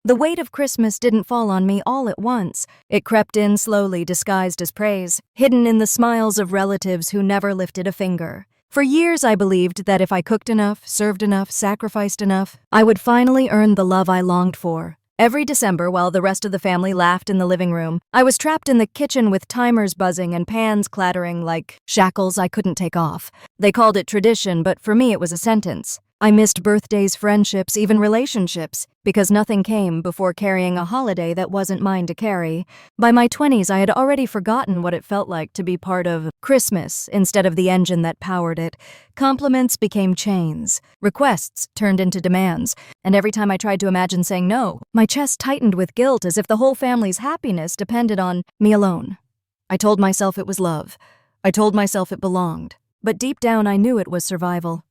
The weight of Christmas didn't fall on me all at once. It crept in slowly, disguised as praise, hidden in the smiles of relatives who never lifted a finger. For years, I believed that if I cooked enough, served enough, sacrificed enough, I would finally earn the love I longed for. Every December, while the rest of the family laughed in the living room, I was trapped in the kitchen with timers buzzing and pans clattering like shackles I couldn't take off. They called it tradition, but for me it was a sentence. I missed birthdays, friendships, even relationships, because nothing came before carrying a holiday that wasn't mine to carry. By my 20s, I had already forgotten what it felt like to be part of Christmas instead of the engine that powered it. Compliments became chains. Requests turned into demands. And every time I tried to imagine saying no, my chest tightened with guilt as if the whole family's happiness depended on me alone. I told myself it was love. I told myself it belonged. But deep down, I knew it was survival.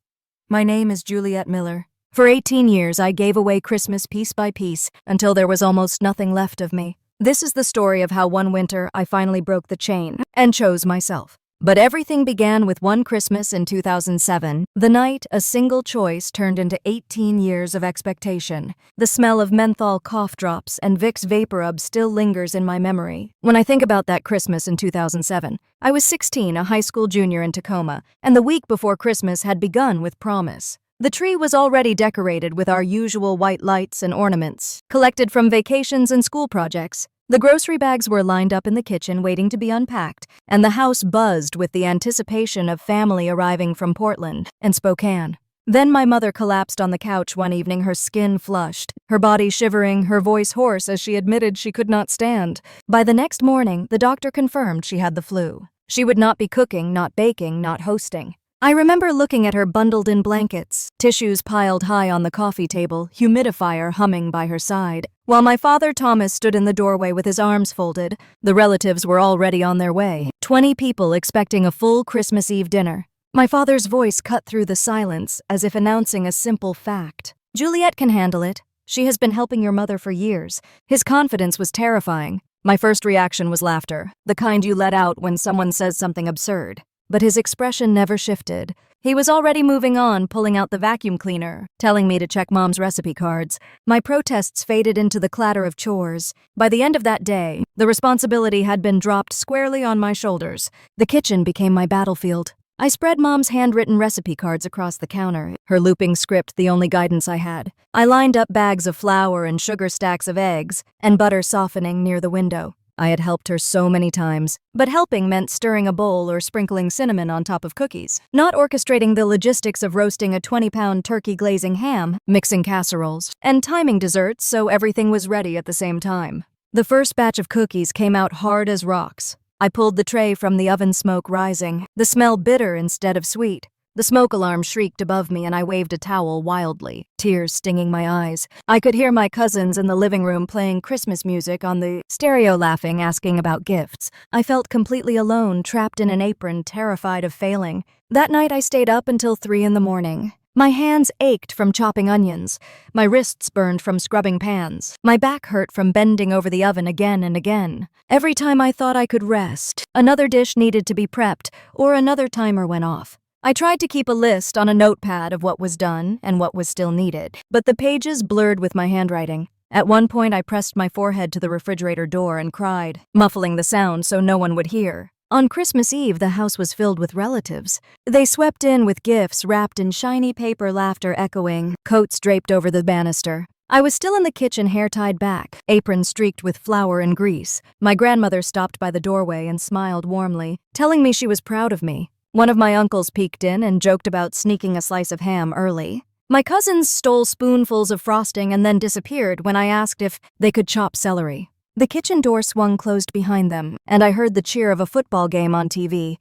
My name is Juliet Miller. For 18 years, I gave away Christmas piece by piece until there was almost nothing left of me. This is the story of how one winter I finally broke the chain and chose myself. But everything began with one Christmas in 2007, the night a single choice turned into 18 years of expectation. The smell of menthol cough drops and Vicks VapoRub still lingers in my memory. When I think about that Christmas in 2007, I was 16, a high school junior in Tacoma, and the week before Christmas had begun with promise. The tree was already decorated with our usual white lights and ornaments, collected from vacations and school projects. The grocery bags were lined up in the kitchen waiting to be unpacked, and the house buzzed with the anticipation of family arriving from Portland and Spokane. Then my mother collapsed on the couch one evening, her skin flushed, her body shivering, her voice hoarse as she admitted she could not stand. By the next morning, the doctor confirmed she had the flu. She would not be cooking, not baking, not hosting. I remember looking at her bundled in blankets, tissues piled high on the coffee table, humidifier humming by her side. While my father Thomas stood in the doorway with his arms folded, the relatives were already on their way. 20 people expecting a full Christmas Eve dinner. My father's voice cut through the silence as if announcing a simple fact. Juliet can handle it. She has been helping your mother for years. His confidence was terrifying. My first reaction was laughter, the kind you let out when someone says something absurd. But his expression never shifted. He was already moving on, pulling out the vacuum cleaner, telling me to check Mom's recipe cards. My protests faded into the clatter of chores. By the end of that day, the responsibility had been dropped squarely on my shoulders. The kitchen became my battlefield. I spread Mom's handwritten recipe cards across the counter, her looping script the only guidance I had. I lined up bags of flour and sugar stacks of eggs, and butter softening near the window. I had helped her so many times, but helping meant stirring a bowl or sprinkling cinnamon on top of cookies, not orchestrating the logistics of roasting a 20-pound turkey glazing ham, mixing casseroles, and timing desserts so everything was ready at the same time. The first batch of cookies came out hard as rocks. I pulled the tray from the oven, smoke rising, the smell bitter instead of sweet. The smoke alarm shrieked above me and I waved a towel wildly, tears stinging my eyes. I could hear my cousins in the living room playing Christmas music on the stereo, laughing, asking about gifts. I felt completely alone, trapped in an apron, terrified of failing. That night I stayed up until 3 a.m. My hands ached from chopping onions. My wrists burned from scrubbing pans. My back hurt from bending over the oven again and again. Every time I thought I could rest, another dish needed to be prepped or another timer went off. I tried to keep a list on a notepad of what was done and what was still needed, but the pages blurred with my handwriting. At one point, I pressed my forehead to the refrigerator door and cried, muffling the sound so no one would hear. On Christmas Eve, the house was filled with relatives. They swept in with gifts wrapped in shiny paper, laughter echoing, coats draped over the banister. I was still in the kitchen, hair tied back, apron streaked with flour and grease. My grandmother stopped by the doorway and smiled warmly, telling me she was proud of me. One of my uncles peeked in and joked about sneaking a slice of ham early. My cousins stole spoonfuls of frosting and then disappeared when I asked if they could chop celery. The kitchen door swung closed behind them, and I heard the cheer of a football game on TV.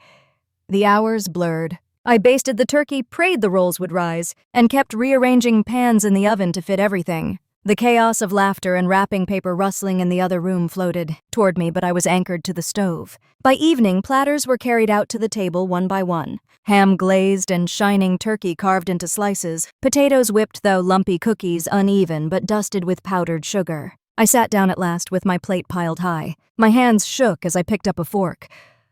The hours blurred. I basted the turkey, prayed the rolls would rise, and kept rearranging pans in the oven to fit everything. The chaos of laughter and wrapping paper rustling in the other room floated toward me, but I was anchored to the stove. By evening, platters were carried out to the table one by one. Ham glazed and shining turkey carved into slices, potatoes whipped though lumpy, cookies uneven but dusted with powdered sugar. I sat down at last with my plate piled high. My hands shook as I picked up a fork.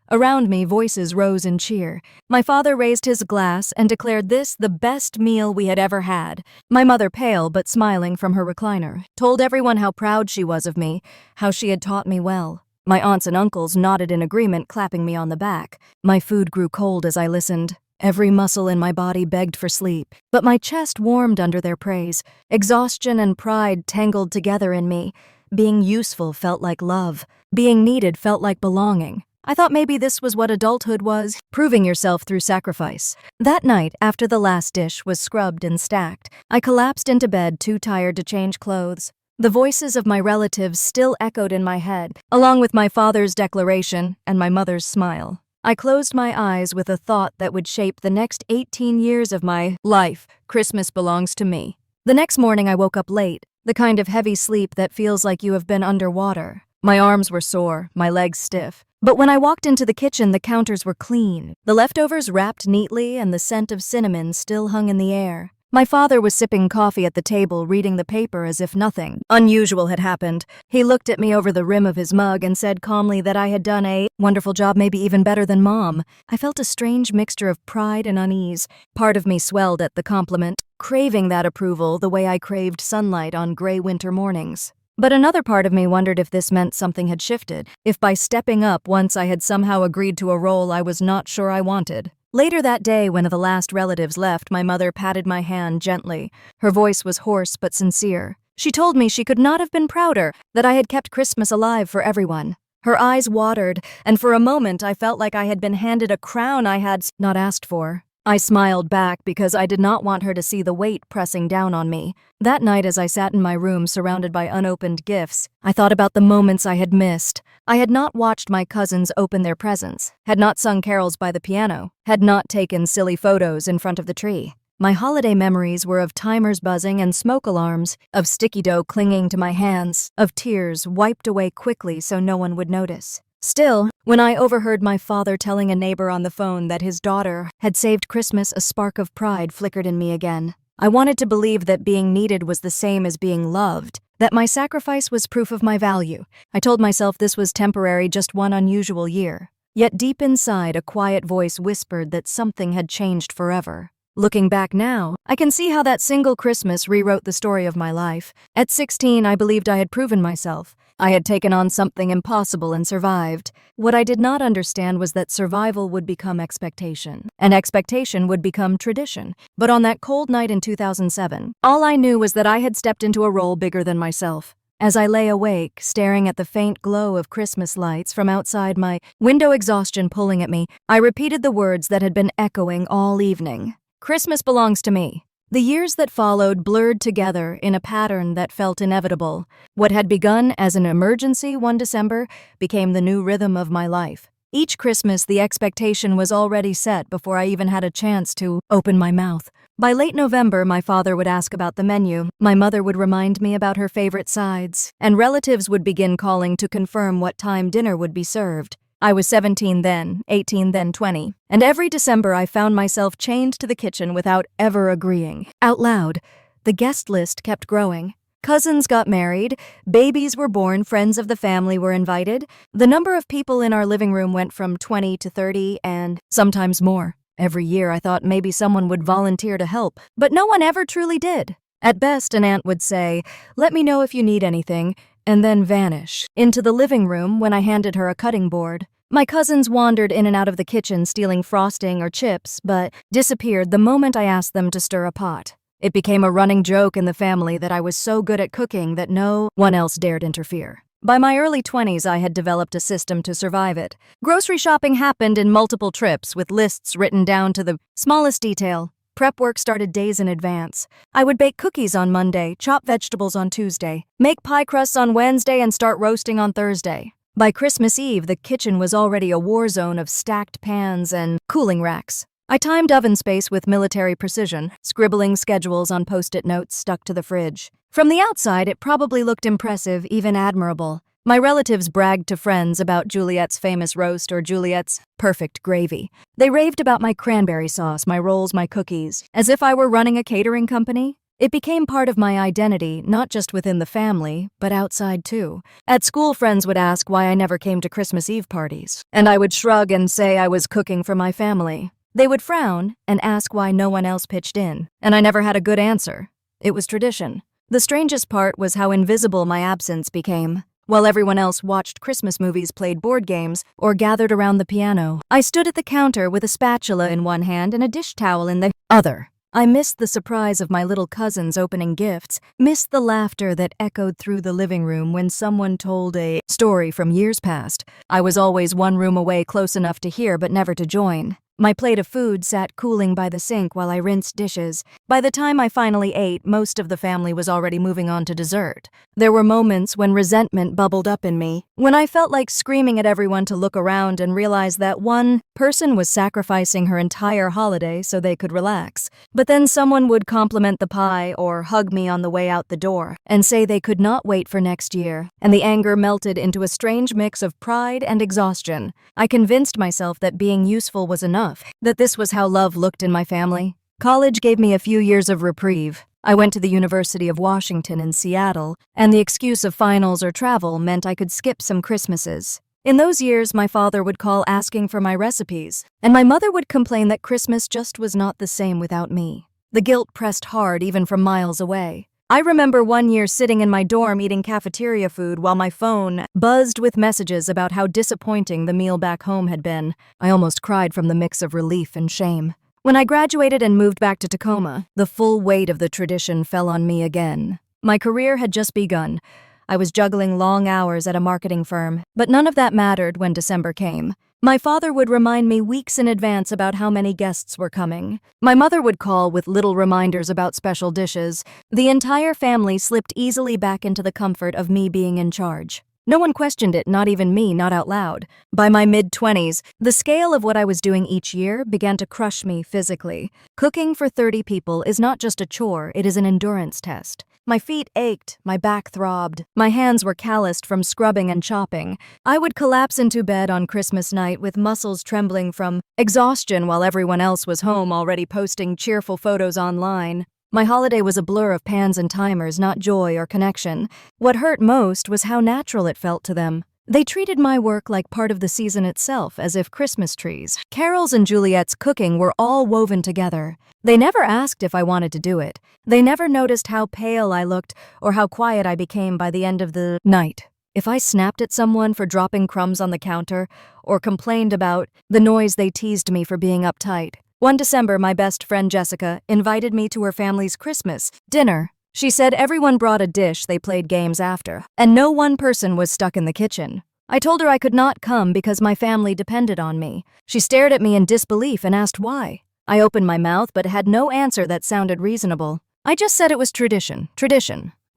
Around me, voices rose in cheer. My father raised his glass and declared this the best meal we had ever had. My mother, pale but smiling from her recliner, told everyone how proud she was of me, how she had taught me well. My aunts and uncles nodded in agreement, clapping me on the back. My food grew cold as I listened. Every muscle in my body begged for sleep, but my chest warmed under their praise. Exhaustion and pride tangled together in me. Being useful felt like love. Being needed felt like belonging. I thought maybe this was what adulthood was, proving yourself through sacrifice. That night, after the last dish was scrubbed and stacked, I collapsed into bed, too tired to change clothes. The voices of my relatives still echoed in my head, along with my father's declaration and my mother's smile. I closed my eyes with a thought that would shape the next 18 years of my life. Christmas belongs to me. The next morning I woke up late, the kind of heavy sleep that feels like you have been underwater. My arms were sore, my legs stiff. But when I walked into the kitchen, the counters were clean, the leftovers wrapped neatly, and the scent of cinnamon still hung in the air. My father was sipping coffee at the table, reading the paper as if nothing unusual had happened. He looked at me over the rim of his mug and said calmly that I had done a wonderful job, maybe even better than Mom. I felt a strange mixture of pride and unease. Part of me swelled at the compliment, craving that approval the way I craved sunlight on gray winter mornings. But another part of me wondered if this meant something had shifted, if by stepping up once I had somehow agreed to a role I was not sure I wanted. Later that day, when the last relatives left, my mother patted my hand gently. Her voice was hoarse but sincere. She told me she could not have been prouder that I had kept Christmas alive for everyone. Her eyes watered, and for a moment I felt like I had been handed a crown I had not asked for. I smiled back because I did not want her to see the weight pressing down on me. That night, as I sat in my room surrounded by unopened gifts, I thought about the moments I had missed. I had not watched my cousins open their presents, had not sung carols by the piano, had not taken silly photos in front of the tree. My holiday memories were of timers buzzing and smoke alarms, of sticky dough clinging to my hands, of tears wiped away quickly so no one would notice. Still, when I overheard my father telling a neighbor on the phone that his daughter had saved Christmas, a spark of pride flickered in me again. I wanted to believe that being needed was the same as being loved, that my sacrifice was proof of my value. I told myself this was temporary, just one unusual year. Yet deep inside, a quiet voice whispered that something had changed forever. Looking back now, I can see how that single Christmas rewrote the story of my life. At 16, I believed I had proven myself. I had taken on something impossible and survived. What I did not understand was that survival would become expectation, and expectation would become tradition. But on that cold night in 2007, all I knew was that I had stepped into a role bigger than myself. As I lay awake, staring at the faint glow of Christmas lights from outside my window, exhaustion pulling at me, I repeated the words that had been echoing all evening. Christmas belongs to me. The years that followed blurred together in a pattern that felt inevitable. What had begun as an emergency one December became the new rhythm of my life. Each Christmas, the expectation was already set before I even had a chance to open my mouth. By late November, my father would ask about the menu, my mother would remind me about her favorite sides, and relatives would begin calling to confirm what time dinner would be served. I was 17 then, 18 then 20, and every December I found myself chained to the kitchen without ever agreeing. Out loud, the guest list kept growing. Cousins got married, babies were born, friends of the family were invited. The number of people in our living room went from 20 to 30 and sometimes more. Every year I thought maybe someone would volunteer to help, but no one ever truly did. At best, an aunt would say, "Let me know if you need anything," and then vanish into the living room when I handed her a cutting board. My cousins wandered in and out of the kitchen stealing frosting or chips, but disappeared the moment I asked them to stir a pot. It became a running joke in the family that I was so good at cooking that no one else dared interfere. By my early 20s, I had developed a system to survive it. Grocery shopping happened in multiple trips with lists written down to the smallest detail. Prep work started days in advance. I would bake cookies on Monday, chop vegetables on Tuesday, make pie crusts on Wednesday, and start roasting on Thursday. By Christmas Eve, the kitchen was already a war zone of stacked pans and cooling racks. I timed oven space with military precision, scribbling schedules on Post-it notes stuck to the fridge. From the outside, it probably looked impressive, even admirable. My relatives bragged to friends about Juliet's famous roast or Juliet's perfect gravy. They raved about my cranberry sauce, my rolls, my cookies, as if I were running a catering company. It became part of my identity, not just within the family, but outside too. At school, friends would ask why I never came to Christmas Eve parties, and I would shrug and say I was cooking for my family. They would frown and ask why no one else pitched in, and I never had a good answer. It was tradition. The strangest part was how invisible my absence became. While everyone else watched Christmas movies, played board games, or gathered around the piano, I stood at the counter with a spatula in one hand and a dish towel in the other. I missed the surprise of my little cousins opening gifts, missed the laughter that echoed through the living room when someone told a story from years past. I was always one room away, close enough to hear but never to join. My plate of food sat cooling by the sink while I rinsed dishes. By the time I finally ate, most of the family was already moving on to dessert. There were moments when resentment bubbled up in me, when I felt like screaming at everyone to look around and realize that one person was sacrificing her entire holiday so they could relax. But then someone would compliment the pie or hug me on the way out the door and say they could not wait for next year, and the anger melted into a strange mix of pride and exhaustion. I convinced myself that being useful was enough, that this was how love looked in my family. College gave me a few years of reprieve. I went to the University of Washington in Seattle, and the excuse of finals or travel meant I could skip some Christmases. In those years, my father would call asking for my recipes, and my mother would complain that Christmas just was not the same without me. The guilt pressed hard even from miles away. I remember one year sitting in my dorm eating cafeteria food while my phone buzzed with messages about how disappointing the meal back home had been. I almost cried from the mix of relief and shame. When I graduated and moved back to Tacoma, the full weight of the tradition fell on me again. My career had just begun. I was juggling long hours at a marketing firm, but none of that mattered when December came. My father would remind me weeks in advance about how many guests were coming. My mother would call with little reminders about special dishes. The entire family slipped easily back into the comfort of me being in charge. No one questioned it, not even me, not out loud. By my mid-20s, the scale of what I was doing each year began to crush me physically. Cooking for 30 people is not just a chore, it is an endurance test. My feet ached, my back throbbed, my hands were calloused from scrubbing and chopping. I would collapse into bed on Christmas night with muscles trembling from exhaustion while everyone else was home already posting cheerful photos online. My holiday was a blur of pans and timers, not joy or connection. What hurt most was how natural it felt to them. They treated my work like part of the season itself, as if Christmas trees, carols, and Juliet's cooking were all woven together. They never asked if I wanted to do it. They never noticed how pale I looked or how quiet I became by the end of the night. If I snapped at someone for dropping crumbs on the counter or complained about the noise, they teased me for being uptight. One December, my best friend Jessica invited me to her family's Christmas dinner. She said everyone brought a dish they played games after, and no one person was stuck in the kitchen. I told her I could not come because my family depended on me. She stared at me in disbelief and asked why. I opened my mouth but had no answer that sounded reasonable. I just said it was tradition.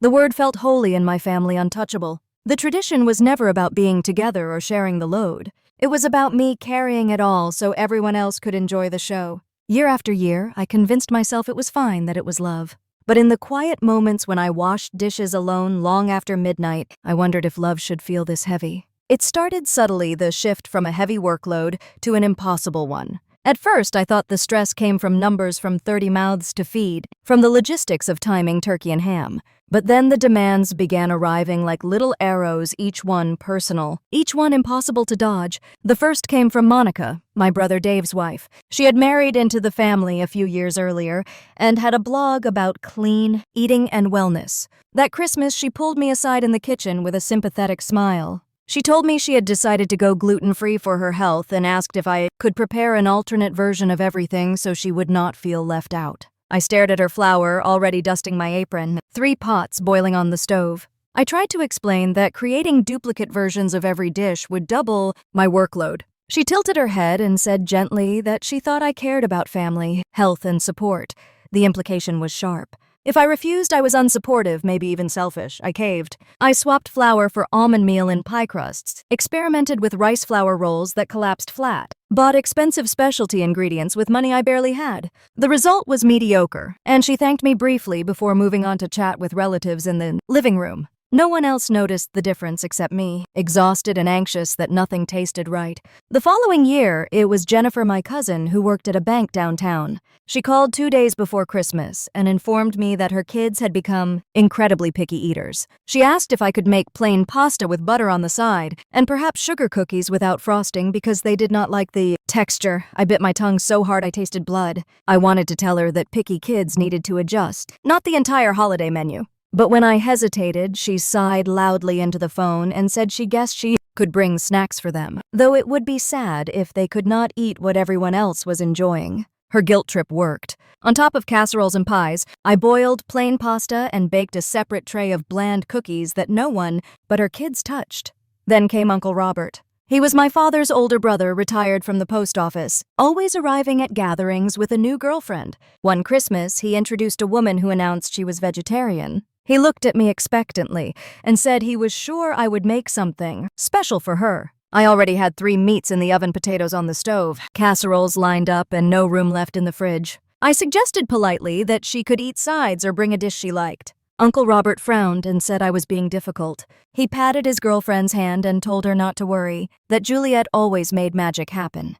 The word felt holy in my family, untouchable. The tradition was never about being together or sharing the load. It was about me carrying it all so everyone else could enjoy the show. Year after year, I convinced myself it was fine, that it was love. But in the quiet moments when I washed dishes alone long after midnight, I wondered if love should feel this heavy. It started subtly, the shift from a heavy workload to an impossible one. At first, I thought the stress came from numbers, from 30 mouths to feed, from the logistics of timing turkey and ham. But then the demands began arriving like little arrows, each one personal, each one impossible to dodge. The first came from Monica, my brother Dave's wife. She had married into the family a few years earlier and had a blog about clean eating and wellness. That Christmas, she pulled me aside in the kitchen with a sympathetic smile. She told me she had decided to go gluten-free for her health and asked if I could prepare an alternate version of everything so she would not feel left out. I stared at her flour, already dusting my apron, 3 pots boiling on the stove. I tried to explain that creating duplicate versions of every dish would double my workload. She tilted her head and said gently that she thought I cared about family, health, and support. The implication was sharp. If I refused, I was unsupportive, maybe even selfish. I caved. I swapped flour for almond meal in pie crusts, experimented with rice flour rolls that collapsed flat, bought expensive specialty ingredients with money I barely had. The result was mediocre, and she thanked me briefly before moving on to chat with relatives in the living room. No one else noticed the difference except me, exhausted and anxious that nothing tasted right. The following year, it was Jennifer, my cousin, who worked at a bank downtown. She called 2 days before Christmas and informed me that her kids had become incredibly picky eaters. She asked if I could make plain pasta with butter on the side and perhaps sugar cookies without frosting because they did not like the texture. I bit my tongue so hard I tasted blood. I wanted to tell her that picky kids needed to adjust, not the entire holiday menu. But when I hesitated, she sighed loudly into the phone and said she guessed she could bring snacks for them, though it would be sad if they could not eat what everyone else was enjoying. Her guilt trip worked. On top of casseroles and pies, I boiled plain pasta and baked a separate tray of bland cookies that no one but her kids touched. Then came Uncle Robert. He was my father's older brother, retired from the post office, always arriving at gatherings with a new girlfriend. One Christmas, he introduced a woman who announced she was vegetarian. He looked at me expectantly and said he was sure I would make something special for her. I already had 3 meats in the oven, potatoes on the stove, casseroles lined up, and no room left in the fridge. I suggested politely that she could eat sides or bring a dish she liked. Uncle Robert frowned and said I was being difficult. He patted his girlfriend's hand and told her not to worry, that Juliet always made magic happen.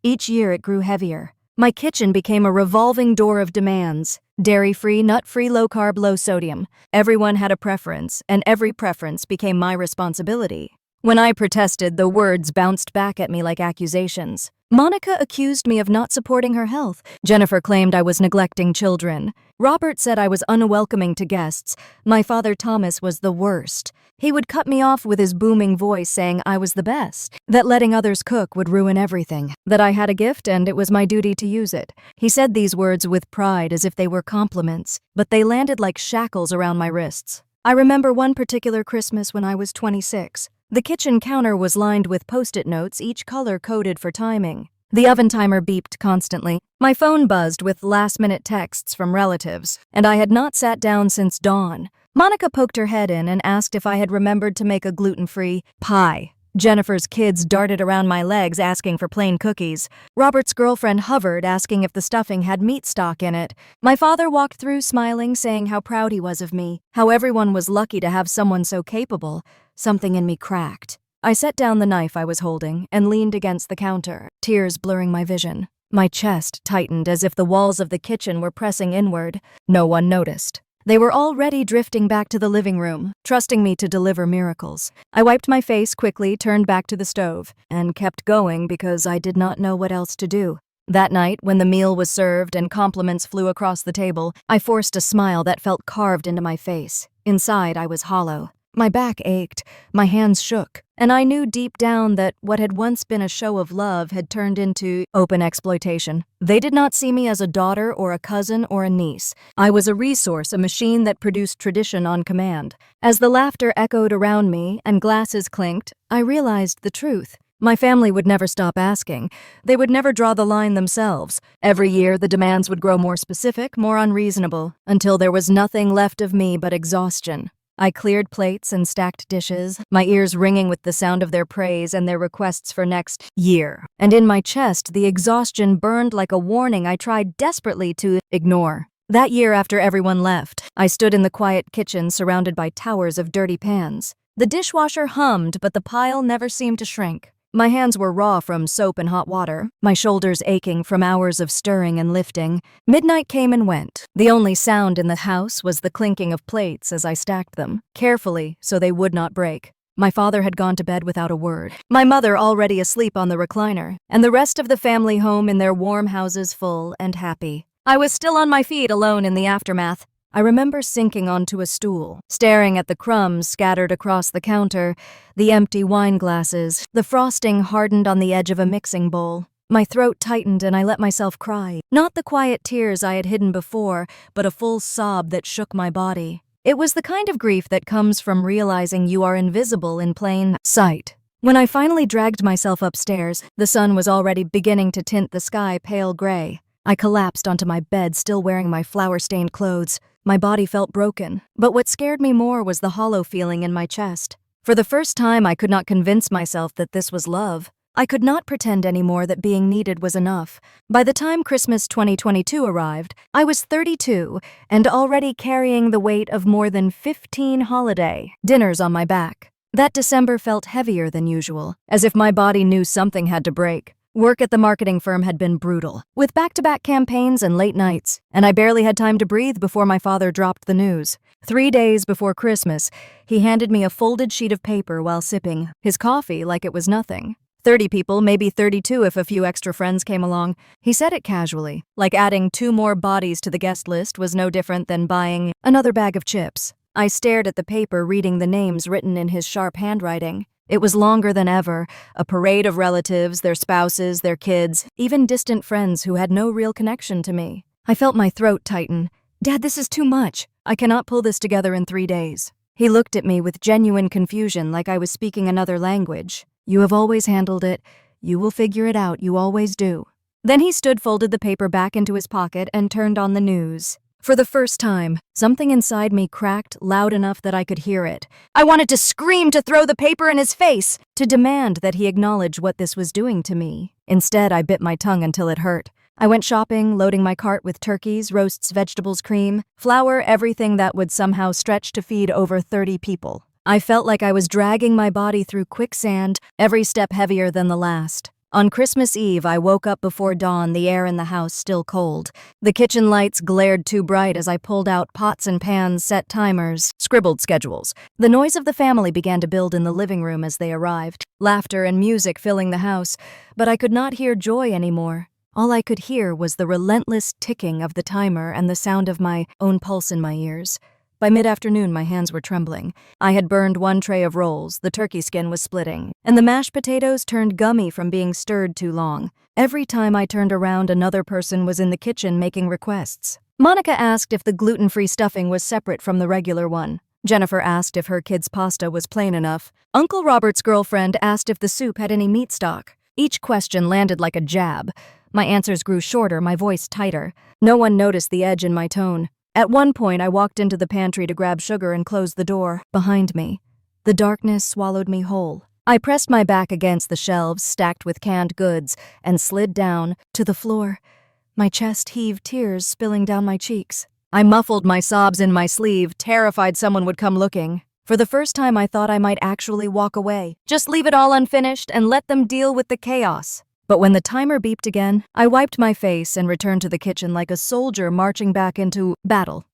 Each year it grew heavier. My kitchen became a revolving door of demands. Dairy-free, nut-free, low-carb, low-sodium. Everyone had a preference, and every preference became my responsibility. When I protested, the words bounced back at me like accusations. Monica accused me of not supporting her health. Jennifer claimed I was neglecting children. Robert said I was unwelcoming to guests. My father Thomas was the worst. He would cut me off with his booming voice saying I was the best, that letting others cook would ruin everything, that I had a gift and it was my duty to use it. He said these words with pride as if they were compliments, but they landed like shackles around my wrists. I remember one particular Christmas when I was 26. The kitchen counter was lined with Post-it notes, each color coded for timing. The oven timer beeped constantly. My phone buzzed with last-minute texts from relatives, and I had not sat down since dawn. Monica poked her head in and asked if I had remembered to make a gluten-free pie. Jennifer's kids darted around my legs asking for plain cookies. Robert's girlfriend hovered, asking if the stuffing had meat stock in it. My father walked through smiling, saying how proud he was of me, how everyone was lucky to have someone so capable. Something in me cracked. I set down the knife I was holding and leaned against the counter, tears blurring my vision. My chest tightened as if the walls of the kitchen were pressing inward. No one noticed. They were already drifting back to the living room, trusting me to deliver miracles. I wiped my face quickly, turned back to the stove, and kept going because I did not know what else to do. That night, when the meal was served and compliments flew across the table, I forced a smile that felt carved into my face. Inside, I was hollow. My back ached, my hands shook, and I knew deep down that what had once been a show of love had turned into open exploitation. They did not see me as a daughter or a cousin or a niece. I was a resource, a machine that produced tradition on command. As the laughter echoed around me and glasses clinked, I realized the truth. My family would never stop asking. They would never draw the line themselves. Every year, the demands would grow more specific, more unreasonable, until there was nothing left of me but exhaustion. I cleared plates and stacked dishes, my ears ringing with the sound of their praise and their requests for next year. And in my chest, the exhaustion burned like a warning I tried desperately to ignore. That year, after everyone left, I stood in the quiet kitchen surrounded by towers of dirty pans. The dishwasher hummed, but the pile never seemed to shrink. My hands were raw from soap and hot water, my shoulders aching from hours of stirring and lifting. Midnight came and went. The only sound in the house was the clinking of plates as I stacked them, carefully so they would not break. My father had gone to bed without a word, my mother already asleep on the recliner, and the rest of the family home in their warm houses full and happy. I was still on my feet alone in the aftermath. I remember sinking onto a stool, staring at the crumbs scattered across the counter, the empty wine glasses, the frosting hardened on the edge of a mixing bowl. My throat tightened and I let myself cry. Not the quiet tears I had hidden before, but a full sob that shook my body. It was the kind of grief that comes from realizing you are invisible in plain sight. When I finally dragged myself upstairs, the sun was already beginning to tint the sky pale gray. I collapsed onto my bed, still wearing my flour-stained clothes. My body felt broken, but what scared me more was the hollow feeling in my chest. For the first time, I could not convince myself that this was love. I could not pretend anymore that being needed was enough. By the time Christmas 2022 arrived, I was 32 and already carrying the weight of more than 15 holiday dinners on my back. That December felt heavier than usual, as if my body knew something had to break. Work at the marketing firm had been brutal, with back-to-back campaigns and late nights, and I barely had time to breathe before my father dropped the news. 3 days before Christmas, he handed me a folded sheet of paper while sipping his coffee like it was nothing. 30 people, maybe 32 if a few extra friends came along. He said it casually, like adding 2 more bodies to the guest list was no different than buying another bag of chips. I stared at the paper, reading the names written in his sharp handwriting. It was longer than ever, a parade of relatives, their spouses, their kids, even distant friends who had no real connection to me. I felt my throat tighten. "Dad, this is too much. I cannot pull this together in 3 days." He looked at me with genuine confusion, like I was speaking another language. "You have always handled it. You will figure it out, you always do." Then he folded the paper back into his pocket, and turned on the news. For the first time, something inside me cracked loud enough that I could hear it. I wanted to scream, to throw the paper in his face, to demand that he acknowledge what this was doing to me. Instead, I bit my tongue until it hurt. I went shopping, loading my cart with turkeys, roasts, vegetables, cream, flour, everything that would somehow stretch to feed over 30 people. I felt like I was dragging my body through quicksand, every step heavier than the last. On Christmas Eve, I woke up before dawn, the air in the house still cold. The kitchen lights glared too bright as I pulled out pots and pans, set timers, scribbled schedules. The noise of the family began to build in the living room as they arrived, laughter and music filling the house, but I could not hear joy anymore. All I could hear was the relentless ticking of the timer and the sound of my own pulse in my ears. By mid-afternoon, my hands were trembling. I had burned 1 tray of rolls, the turkey skin was splitting, and the mashed potatoes turned gummy from being stirred too long. Every time I turned around, another person was in the kitchen making requests. Monica asked if the gluten-free stuffing was separate from the regular one. Jennifer asked if her kids' pasta was plain enough. Uncle Robert's girlfriend asked if the soup had any meat stock. Each question landed like a jab. My answers grew shorter, my voice tighter. No one noticed the edge in my tone. At one point, I walked into the pantry to grab sugar and closed the door behind me. The darkness swallowed me whole. I pressed my back against the shelves stacked with canned goods and slid down to the floor. My chest heaved, tears spilling down my cheeks. I muffled my sobs in my sleeve, terrified someone would come looking. For the first time, I thought I might actually walk away, just leave it all unfinished and let them deal with the chaos. But when the timer beeped again, I wiped my face and returned to the kitchen like a soldier marching back into battle.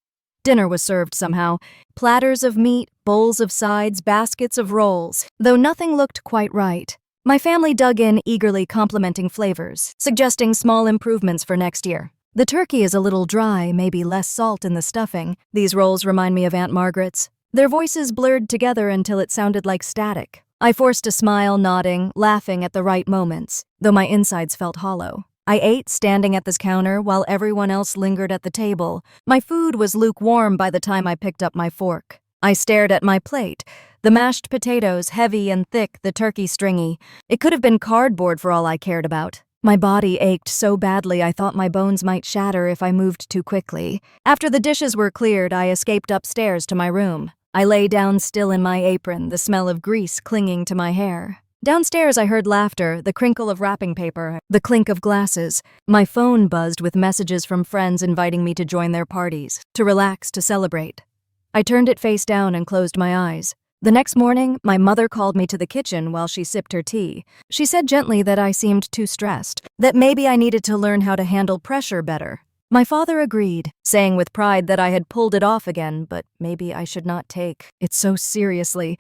Dinner was served somehow. Platters of meat, bowls of sides, baskets of rolls, though nothing looked quite right. My family dug in, eagerly complimenting flavors, suggesting small improvements for next year. The turkey is a little dry, maybe less salt in the stuffing. These rolls remind me of Aunt Margaret's. Their voices blurred together until it sounded like static. I forced a smile, nodding, laughing at the right moments, though my insides felt hollow. I ate, standing at this counter, while everyone else lingered at the table. My food was lukewarm by the time I picked up my fork. I stared at my plate. The mashed potatoes, heavy and thick, the turkey stringy. It could have been cardboard for all I cared about. My body ached so badly I thought my bones might shatter if I moved too quickly. After the dishes were cleared, I escaped upstairs to my room. I lay down still in my apron, the smell of grease clinging to my hair. Downstairs I heard laughter, the crinkle of wrapping paper, the clink of glasses. My phone buzzed with messages from friends inviting me to join their parties, to relax, to celebrate. I turned it face down and closed my eyes. The next morning, my mother called me to the kitchen while she sipped her tea. She said gently that I seemed too stressed, that maybe I needed to learn how to handle pressure better. My father agreed, saying with pride that I had pulled it off again, but maybe I should not take it so seriously.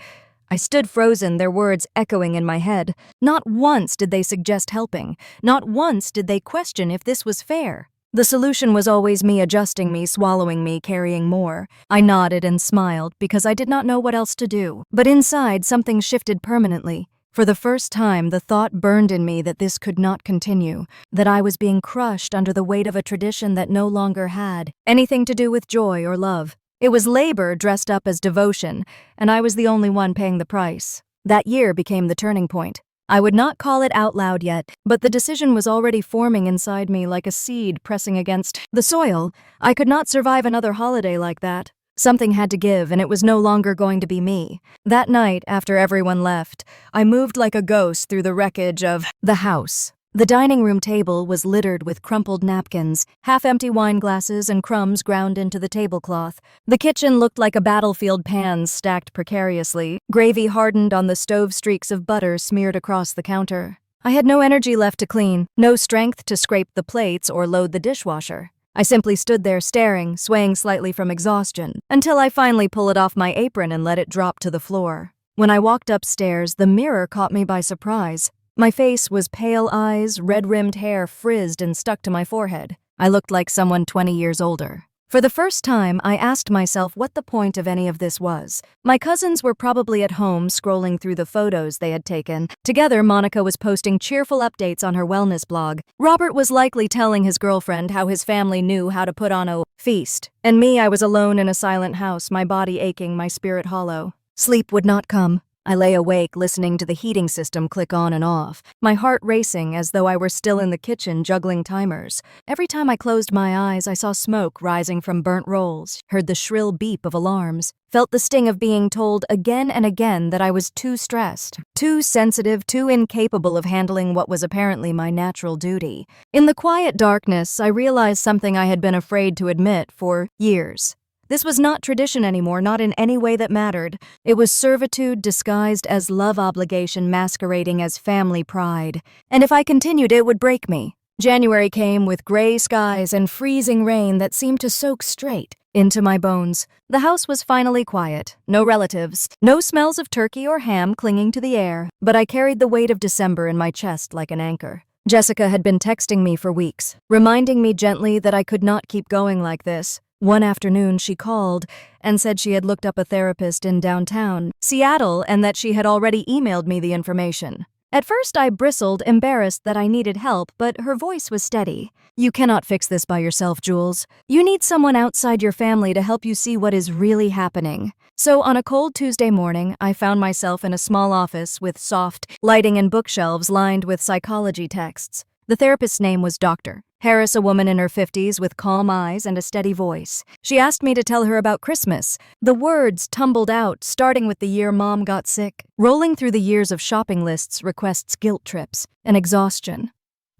I stood frozen, their words echoing in my head. Not once did they suggest helping. Not once did they question if this was fair. The solution was always me adjusting me, swallowing me, carrying more. I nodded and smiled because I did not know what else to do. But inside, something shifted permanently. For the first time, the thought burned in me that this could not continue, that I was being crushed under the weight of a tradition that no longer had anything to do with joy or love. It was labor dressed up as devotion, and I was the only one paying the price. That year became the turning point. I would not call it out loud yet, but the decision was already forming inside me like a seed pressing against the soil. I could not survive another holiday like that. Something had to give, and it was no longer going to be me. That night, after everyone left, I moved like a ghost through the wreckage of the house. The dining room table was littered with crumpled napkins, half-empty wine glasses, and crumbs ground into the tablecloth. The kitchen looked like a battlefield, pans stacked precariously, gravy hardened on the stove, streaks of butter smeared across the counter. I had no energy left to clean, no strength to scrape the plates or load the dishwasher. I simply stood there staring, swaying slightly from exhaustion, until I finally pulled it off my apron and let it drop to the floor. When I walked upstairs, the mirror caught me by surprise. My face was pale eyes, red-rimmed hair frizzed and stuck to my forehead. I looked like someone 20 years older. For the first time, I asked myself what the point of any of this was. My cousins were probably at home scrolling through the photos they had taken. Together, Monica was posting cheerful updates on her wellness blog. Robert was likely telling his girlfriend how his family knew how to put on a feast. And me, I was alone in a silent house, my body aching, my spirit hollow. Sleep would not come. I lay awake listening to the heating system click on and off, my heart racing as though I were still in the kitchen juggling timers. Every time I closed my eyes, I saw smoke rising from burnt rolls, heard the shrill beep of alarms, felt the sting of being told again and again that I was too stressed, too sensitive, too incapable of handling what was apparently my natural duty. In the quiet darkness, I realized something I had been afraid to admit for years. This was not tradition anymore, not in any way that mattered. It was servitude disguised as love obligation, masquerading as family pride. And if I continued, it would break me. January came with gray skies and freezing rain that seemed to soak straight into my bones. The house was finally quiet. No relatives, no smells of turkey or ham clinging to the air, but I carried the weight of December in my chest like an anchor. Jessica had been texting me for weeks, reminding me gently that I could not keep going like this. One afternoon, she called and said she had looked up a therapist in downtown Seattle and that she had already emailed me the information. At first, I bristled, embarrassed that I needed help, but her voice was steady. "You cannot fix this by yourself, Jules. You need someone outside your family to help you see what is really happening." So on a cold Tuesday morning, I found myself in a small office with soft lighting and bookshelves lined with psychology texts. The therapist's name was Dr. Harris, a woman in her 50s with calm eyes and a steady voice. She asked me to tell her about Christmas. The words tumbled out, starting with the year Mom got sick, rolling through the years of shopping lists, requests, guilt trips, and exhaustion.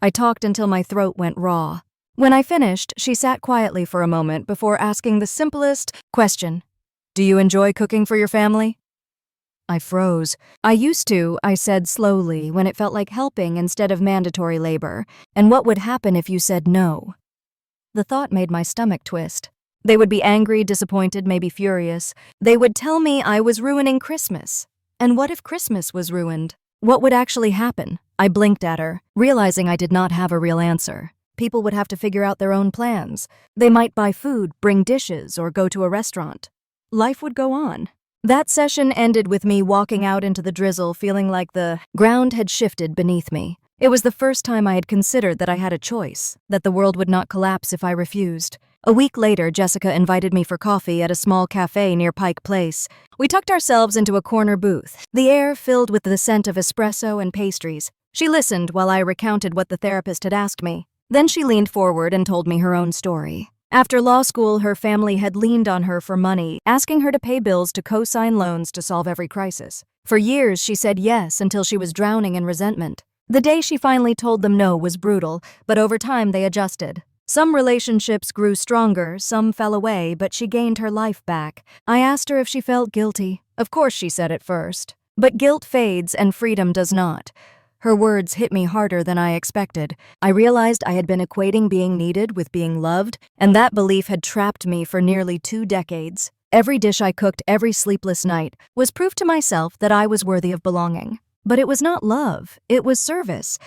I talked until my throat went raw. When I finished, she sat quietly for a moment before asking the simplest question. "Do you enjoy cooking for your family?" I froze. "I used to," I said slowly, when it felt like helping instead of mandatory labor. "And what would happen if you said no?" The thought made my stomach twist. They would be angry, disappointed, maybe furious. They would tell me I was ruining Christmas. And what if Christmas was ruined? What would actually happen? I blinked at her, realizing I did not have a real answer. People would have to figure out their own plans. They might buy food, bring dishes, or go to a restaurant. Life would go on. That session ended with me walking out into the drizzle, feeling like the ground had shifted beneath me. It was the first time I had considered that I had a choice, that the world would not collapse if I refused. A week later, Jessica invited me for coffee at a small cafe near Pike Place. We tucked ourselves into a corner booth, the air filled with the scent of espresso and pastries. She listened while I recounted what the therapist had asked me. Then she leaned forward and told me her own story. After law school, her family had leaned on her for money, asking her to pay bills to co-sign loans to solve every crisis. For years, she said yes until she was drowning in resentment. The day she finally told them no was brutal, but over time they adjusted. Some relationships grew stronger, some fell away, but she gained her life back. I asked her if she felt guilty. Of course, she said at first. But guilt fades and freedom does not. Her words hit me harder than I expected. I realized I had been equating being needed with being loved, and that belief had trapped me for nearly 2 decades. Every dish I cooked, every sleepless night, was proof to myself that I was worthy of belonging. But it was not love, it was service.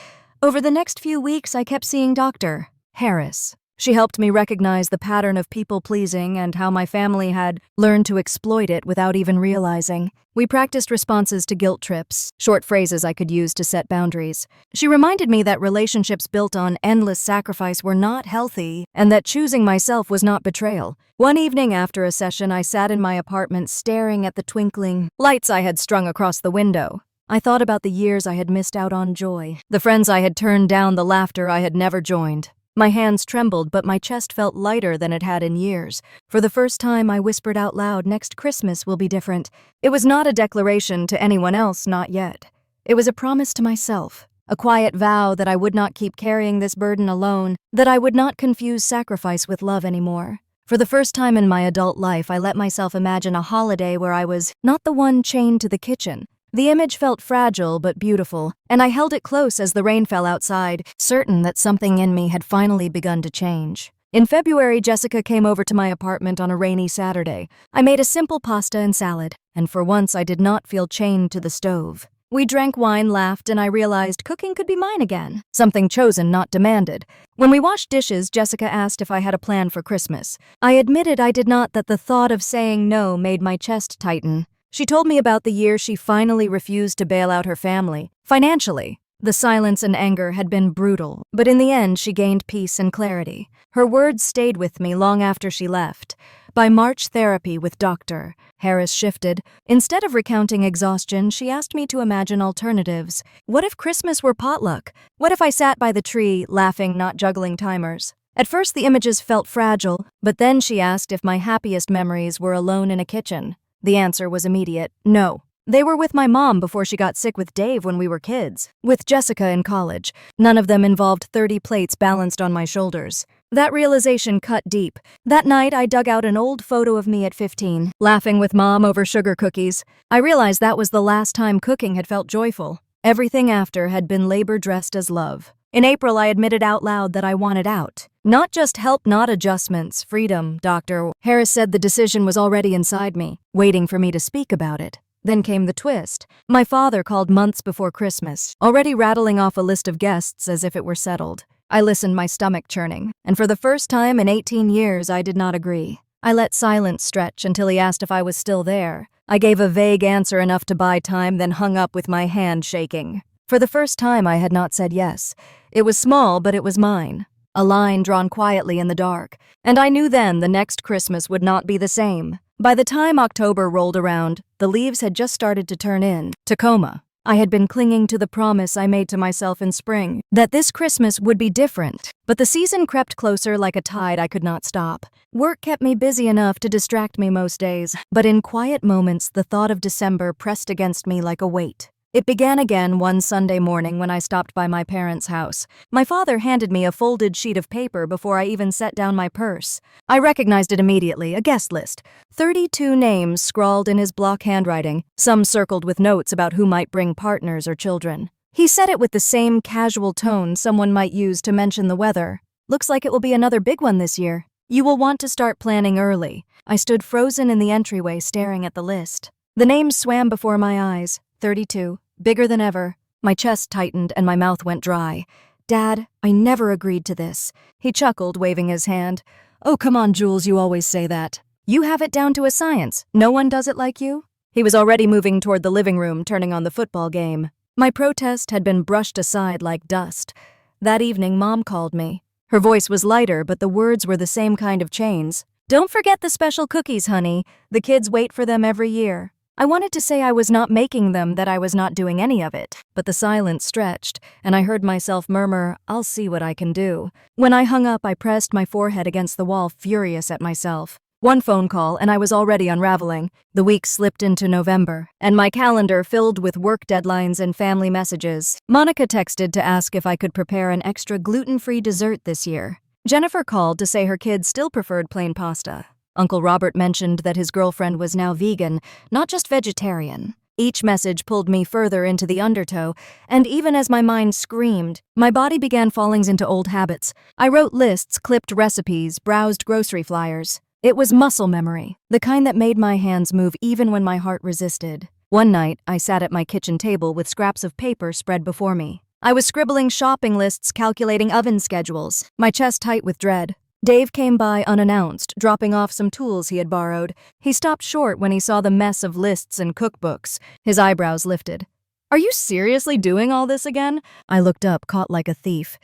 Over the next few weeks, I kept seeing Dr. Harris. She helped me recognize the pattern of people-pleasing and how my family had learned to exploit it without even realizing. We practiced responses to guilt trips, short phrases I could use to set boundaries. She reminded me that relationships built on endless sacrifice were not healthy and that choosing myself was not betrayal. One evening after a session, I sat in my apartment staring at the twinkling lights I had strung across the window. I thought about the years I had missed out on joy, the friends I had turned down, the laughter I had never joined. My hands trembled, but my chest felt lighter than it had in years. For the first time, I whispered out loud, "Next Christmas will be different." It was not a declaration to anyone else, not yet. It was a promise to myself, a quiet vow that I would not keep carrying this burden alone, that I would not confuse sacrifice with love anymore. For the first time in my adult life, I let myself imagine a holiday where I was not the one chained to the kitchen. The image felt fragile but beautiful, and I held it close as the rain fell outside, certain that something in me had finally begun to change. In February, Jessica came over to my apartment on a rainy Saturday. I made a simple pasta and salad, and for once I did not feel chained to the stove. We drank wine, laughed, and I realized cooking could be mine again, something chosen, not demanded. When we washed dishes, Jessica asked if I had a plan for Christmas. I admitted I did not, that the thought of saying no made my chest tighten. She told me about the year she finally refused to bail out her family, financially. The silence and anger had been brutal, but in the end she gained peace and clarity. Her words stayed with me long after she left. By March, therapy with Dr. Harris shifted. Instead of recounting exhaustion, she asked me to imagine alternatives. What if Christmas were potluck? What if I sat by the tree, laughing, not juggling timers? At first the images felt fragile, but then she asked if my happiest memories were alone in a kitchen. The answer was immediate: no. They were with my mom before she got sick, with Dave when we were kids, with Jessica in college. None of them involved 30 plates balanced on my shoulders. That realization cut deep. That night, I dug out an old photo of me at 15, laughing with Mom over sugar cookies. I realized that was the last time cooking had felt joyful. Everything after had been labor dressed as love. In April, I admitted out loud that I wanted out. Not just help, not adjustments, freedom, Dr. Harris said the decision was already inside me, waiting for me to speak about it. Then came the twist. My father called months before Christmas, already rattling off a list of guests as if it were settled. I listened, my stomach churning, and for the first time in 18 years, I did not agree. I let silence stretch until he asked if I was still there. I gave a vague answer enough to buy time, then hung up with my hand shaking. For the first time, I had not said yes. It was small, but it was mine. A line drawn quietly in the dark. And I knew then the next Christmas would not be the same. By the time October rolled around, the leaves had just started to turn in Tacoma. I had been clinging to the promise I made to myself in spring, that this Christmas would be different. But the season crept closer like a tide I could not stop. Work kept me busy enough to distract me most days, but in quiet moments, the thought of December pressed against me like a weight. It began again one Sunday morning when I stopped by my parents' house. My father handed me a folded sheet of paper before I even set down my purse. I recognized it immediately, a guest list. 32 names scrawled in his block handwriting, some circled with notes about who might bring partners or children. He said it with the same casual tone someone might use to mention the weather. "Looks like it will be another big one this year. You will want to start planning early." I stood frozen in the entryway staring at the list. The names swam before my eyes. 32. Bigger than ever. My chest tightened and my mouth went dry. "Dad, I never agreed to this." He chuckled, waving his hand. "Oh, come on, Jules, you always say that. You have it down to a science. No one does it like you." He was already moving toward the living room, turning on the football game. My protest had been brushed aside like dust. That evening, Mom called me. Her voice was lighter, but the words were the same kind of chains. "Don't forget the special cookies, honey. The kids wait for them every year." I wanted to say I was not making them, that I was not doing any of it, but the silence stretched, and I heard myself murmur, "I'll see what I can do." When I hung up, I pressed my forehead against the wall, furious at myself. One phone call, and I was already unraveling. The weeks slipped into November, and my calendar filled with work deadlines and family messages. Monica texted to ask if I could prepare an extra gluten-free dessert this year. Jennifer called to say her kids still preferred plain pasta. Uncle Robert mentioned that his girlfriend was now vegan, not just vegetarian. Each message pulled me further into the undertow, and even as my mind screamed, my body began falling into old habits. I wrote lists, clipped recipes, browsed grocery flyers. It was muscle memory, the kind that made my hands move even when my heart resisted. One night, I sat at my kitchen table with scraps of paper spread before me. I was scribbling shopping lists, calculating oven schedules, my chest tight with dread. Dave came by unannounced, dropping off some tools he had borrowed. He stopped short when he saw the mess of lists and cookbooks. His eyebrows lifted. "Are you seriously doing all this again?" I looked up, caught like a thief.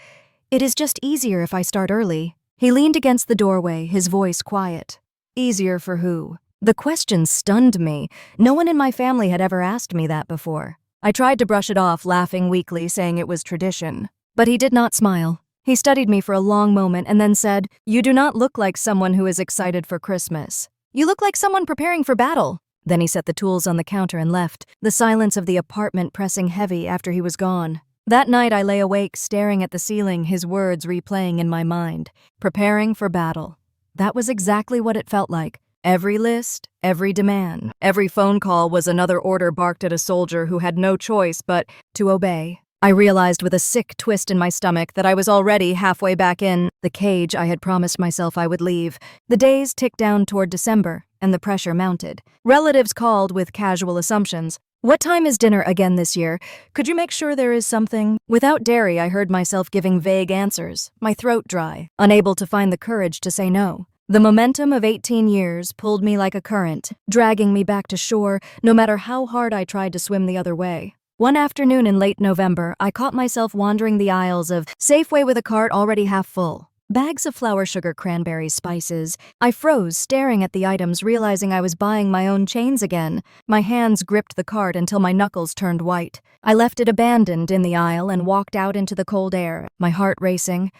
"It is just easier if I start early." He leaned against the doorway, his voice quiet. Easier for who? The question stunned me. No one in my family had ever asked me that before. I tried to brush it off, laughing weakly, saying it was tradition. But he did not smile. He studied me for a long moment and then said, "You do not look like someone who is excited for Christmas. You look like someone preparing for battle." Then he set the tools on the counter and left, the silence of the apartment pressing heavy after he was gone. That night I lay awake staring at the ceiling, his words replaying in my mind. Preparing for battle. That was exactly what it felt like. Every list, every demand, every phone call was another order barked at a soldier who had no choice but to obey. I realized with a sick twist in my stomach that I was already halfway back in the cage I had promised myself I would leave. The days ticked down toward December, and the pressure mounted. Relatives called with casual assumptions. "What time is dinner again this year? Could you make sure there is something?" Without dairy, I heard myself giving vague answers, my throat dry, unable to find the courage to say no. The momentum of 18 years pulled me like a current, dragging me back to shore, no matter how hard I tried to swim the other way. One afternoon in late November, I caught myself wandering the aisles of Safeway with a cart already half full. Bags of flour, sugar, cranberries, spices. I froze, staring at the items, realizing I was buying my own chains again. My hands gripped the cart until my knuckles turned white. I left it abandoned in the aisle and walked out into the cold air, my heart racing.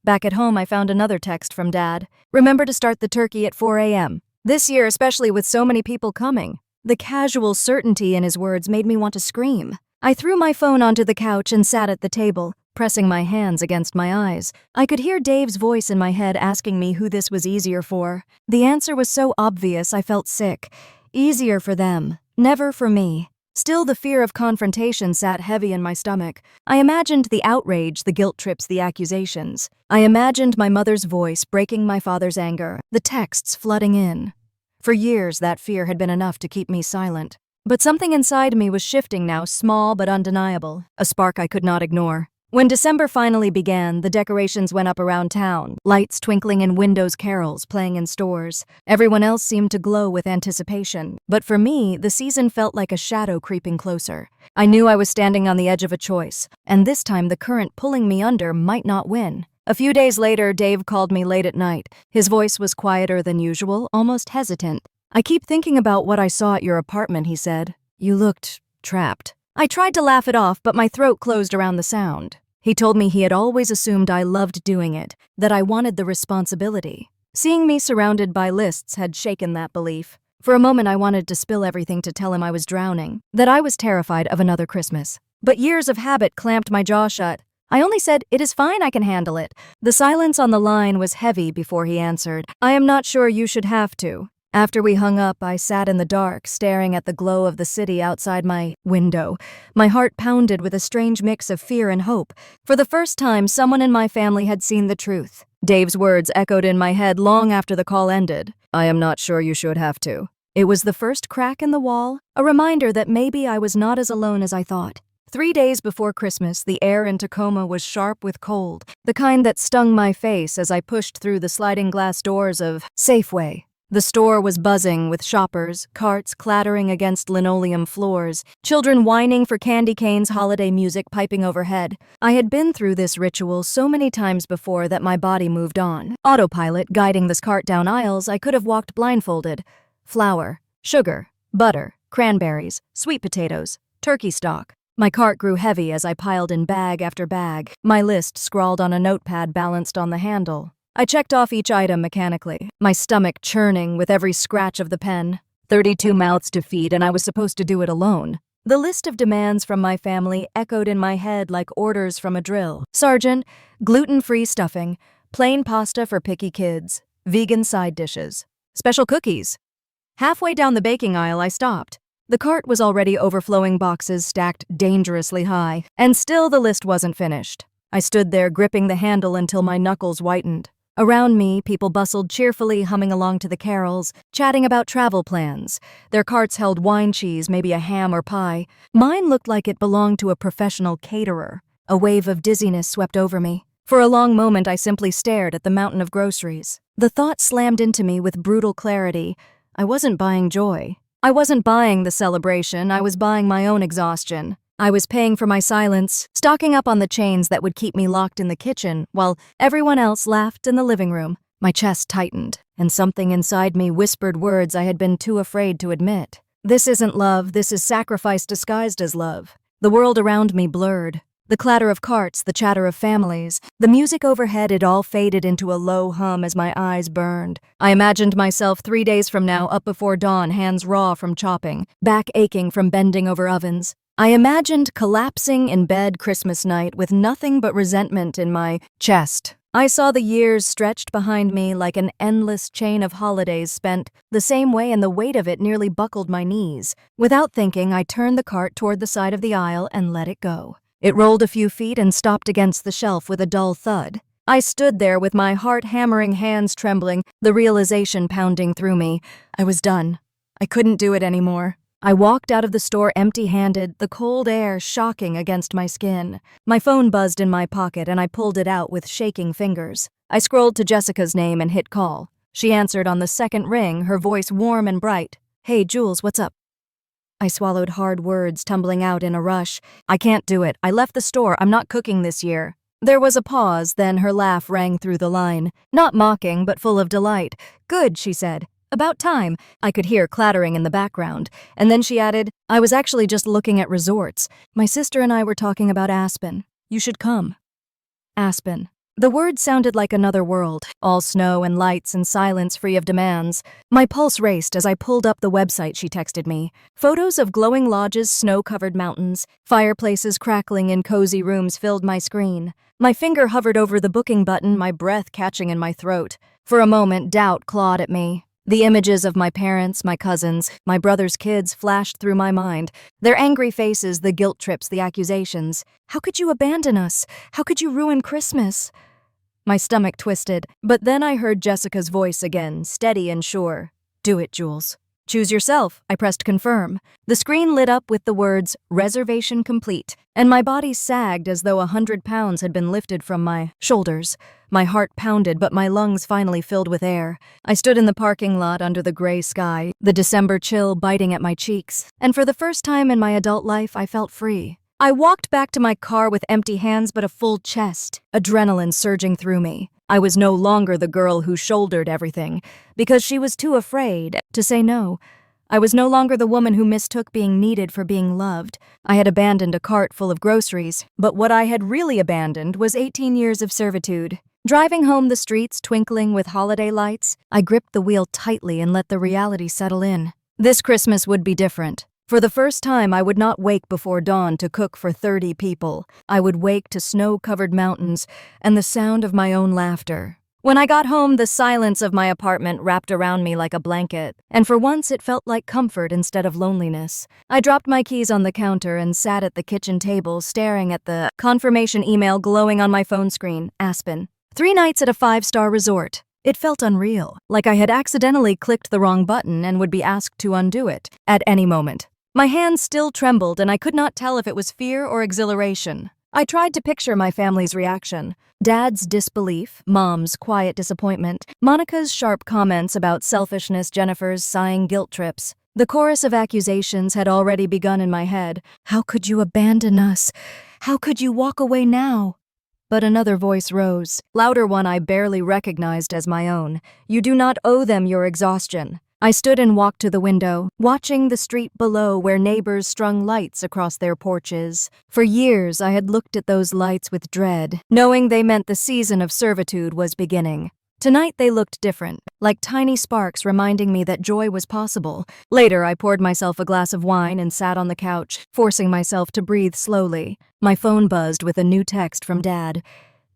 Back at home, I found another text from Dad. "Remember to start the turkey at 4 a.m. This year, especially with so many people coming." The casual certainty in his words made me want to scream. I threw my phone onto the couch and sat at the table, pressing my hands against my eyes. I could hear Dave's voice in my head asking me who this was easier for. The answer was so obvious I felt sick. Easier for them, never for me. Still, the fear of confrontation sat heavy in my stomach. I imagined the outrage, the guilt trips, the accusations. I imagined my mother's voice breaking my father's anger, the texts flooding in. For years, that fear had been enough to keep me silent. But something inside me was shifting now, small but undeniable, a spark I could not ignore. When December finally began, the decorations went up around town, lights twinkling in windows, carols playing in stores. Everyone else seemed to glow with anticipation. But for me, the season felt like a shadow creeping closer. I knew I was standing on the edge of a choice, and this time the current pulling me under might not win. A few days later, Dave called me late at night. His voice was quieter than usual, almost hesitant. "I keep thinking about what I saw at your apartment," he said. "You looked trapped." I tried to laugh it off, but my throat closed around the sound. He told me he had always assumed I loved doing it, that I wanted the responsibility. Seeing me surrounded by lists had shaken that belief. For a moment I wanted to spill everything to tell him I was drowning, that I was terrified of another Christmas. But years of habit clamped my jaw shut. I only said, "It is fine, I can handle it." The silence on the line was heavy before he answered, "I am not sure you should have to." After we hung up, I sat in the dark, staring at the glow of the city outside my window. My heart pounded with a strange mix of fear and hope. For the first time, someone in my family had seen the truth. Dave's words echoed in my head long after the call ended. "I am not sure you should have to." It was the first crack in the wall, a reminder that maybe I was not as alone as I thought. 3 days before Christmas, the air in Tacoma was sharp with cold, the kind that stung my face as I pushed through the sliding glass doors of Safeway. The store was buzzing with shoppers, carts clattering against linoleum floors, children whining for candy canes, holiday music piping overhead. I had been through this ritual so many times before that my body moved on. Autopilot guiding this cart down aisles, I could have walked blindfolded. Flour, sugar, butter, cranberries, sweet potatoes, turkey stock. My cart grew heavy as I piled in bag after bag, my list scrawled on a notepad balanced on the handle. I checked off each item mechanically, my stomach churning with every scratch of the pen. 32 mouths to feed, and I was supposed to do it alone. The list of demands from my family echoed in my head like orders from a drill. Sergeant, gluten-free stuffing, plain pasta for picky kids, vegan side dishes, special cookies. Halfway down the baking aisle, I stopped. The cart was already overflowing boxes stacked dangerously high, and still the list wasn't finished. I stood there gripping the handle until my knuckles whitened. Around me, people bustled cheerfully, humming along to the carols, chatting about travel plans. Their carts held wine, cheese, maybe a ham or pie. Mine looked like it belonged to a professional caterer. A wave of dizziness swept over me. For a long moment, I simply stared at the mountain of groceries. The thought slammed into me with brutal clarity. I wasn't buying joy. I wasn't buying the celebration. I was buying my own exhaustion. I was paying for my silence, stocking up on the chains that would keep me locked in the kitchen, while everyone else laughed in the living room. My chest tightened, and something inside me whispered words I had been too afraid to admit. This isn't love, this is sacrifice disguised as love. The world around me blurred. The clatter of carts, the chatter of families, the music overhead, it all faded into a low hum as my eyes burned. I imagined myself 3 days from now up before dawn, hands raw from chopping, back aching from bending over ovens. I imagined collapsing in bed Christmas night with nothing but resentment in my chest. I saw the years stretched behind me like an endless chain of holidays spent the same way, and the weight of it nearly buckled my knees. Without thinking, I turned the cart toward the side of the aisle and let it go. It rolled a few feet and stopped against the shelf with a dull thud. I stood there with my heart hammering, hands trembling, the realization pounding through me. I was done. I couldn't do it anymore. I walked out of the store empty-handed, the cold air shocking against my skin. My phone buzzed in my pocket and I pulled it out with shaking fingers. I scrolled to Jessica's name and hit call. She answered on the second ring, her voice warm and bright. "Hey, Jules, what's up?" I swallowed hard words, tumbling out in a rush. "I can't do it. I left the store. I'm not cooking this year." There was a pause, then her laugh rang through the line. Not mocking, but full of delight. "Good," she said. "About time." I could hear clattering in the background. And then she added, "I was actually just looking at resorts. My sister and I were talking about Aspen. You should come." Aspen. The word sounded like another world, all snow and lights and silence free of demands. My pulse raced as I pulled up the website she texted me. Photos of glowing lodges, snow-covered mountains, fireplaces crackling in cozy rooms filled my screen. My finger hovered over the booking button, my breath catching in my throat. For a moment, doubt clawed at me. The images of my parents, my cousins, my brother's kids flashed through my mind. Their angry faces, the guilt trips, the accusations. How could you abandon us? How could you ruin Christmas? My stomach twisted, but then I heard Jessica's voice again, steady and sure. "Do it, Jules. Choose yourself." I pressed confirm. The screen lit up with the words, "Reservation complete," and my body sagged as though 100 pounds had been lifted from my shoulders. My heart pounded, but my lungs finally filled with air. I stood in the parking lot under the gray sky, the December chill biting at my cheeks, and for the first time in my adult life, I felt free. I walked back to my car with empty hands but a full chest, adrenaline surging through me. I was no longer the girl who shouldered everything, because she was too afraid to say no. I was no longer the woman who mistook being needed for being loved. I had abandoned a cart full of groceries, but what I had really abandoned was 18 years of servitude. Driving home the streets twinkling with holiday lights, I gripped the wheel tightly and let the reality settle in. This Christmas would be different. For the first time, I would not wake before dawn to cook for 30 people. I would wake to snow-covered mountains and the sound of my own laughter. When I got home, the silence of my apartment wrapped around me like a blanket, and for once it felt like comfort instead of loneliness. I dropped my keys on the counter and sat at the kitchen table, staring at the confirmation email glowing on my phone screen. Aspen. 3 nights at a 5-star resort. It felt unreal, like I had accidentally clicked the wrong button and would be asked to undo it at any moment. My hands still trembled, and I could not tell if it was fear or exhilaration. I tried to picture my family's reaction. Dad's disbelief, Mom's quiet disappointment, Monica's sharp comments about selfishness, Jennifer's sighing guilt trips. The chorus of accusations had already begun in my head. How could you abandon us? How could you walk away now? But another voice rose, louder, one I barely recognized as my own. You do not owe them your exhaustion. I stood and walked to the window, watching the street below where neighbors strung lights across their porches. For years, I had looked at those lights with dread, knowing they meant the season of servitude was beginning. Tonight they looked different, like tiny sparks reminding me that joy was possible. Later, I poured myself a glass of wine and sat on the couch, forcing myself to breathe slowly. My phone buzzed with a new text from Dad.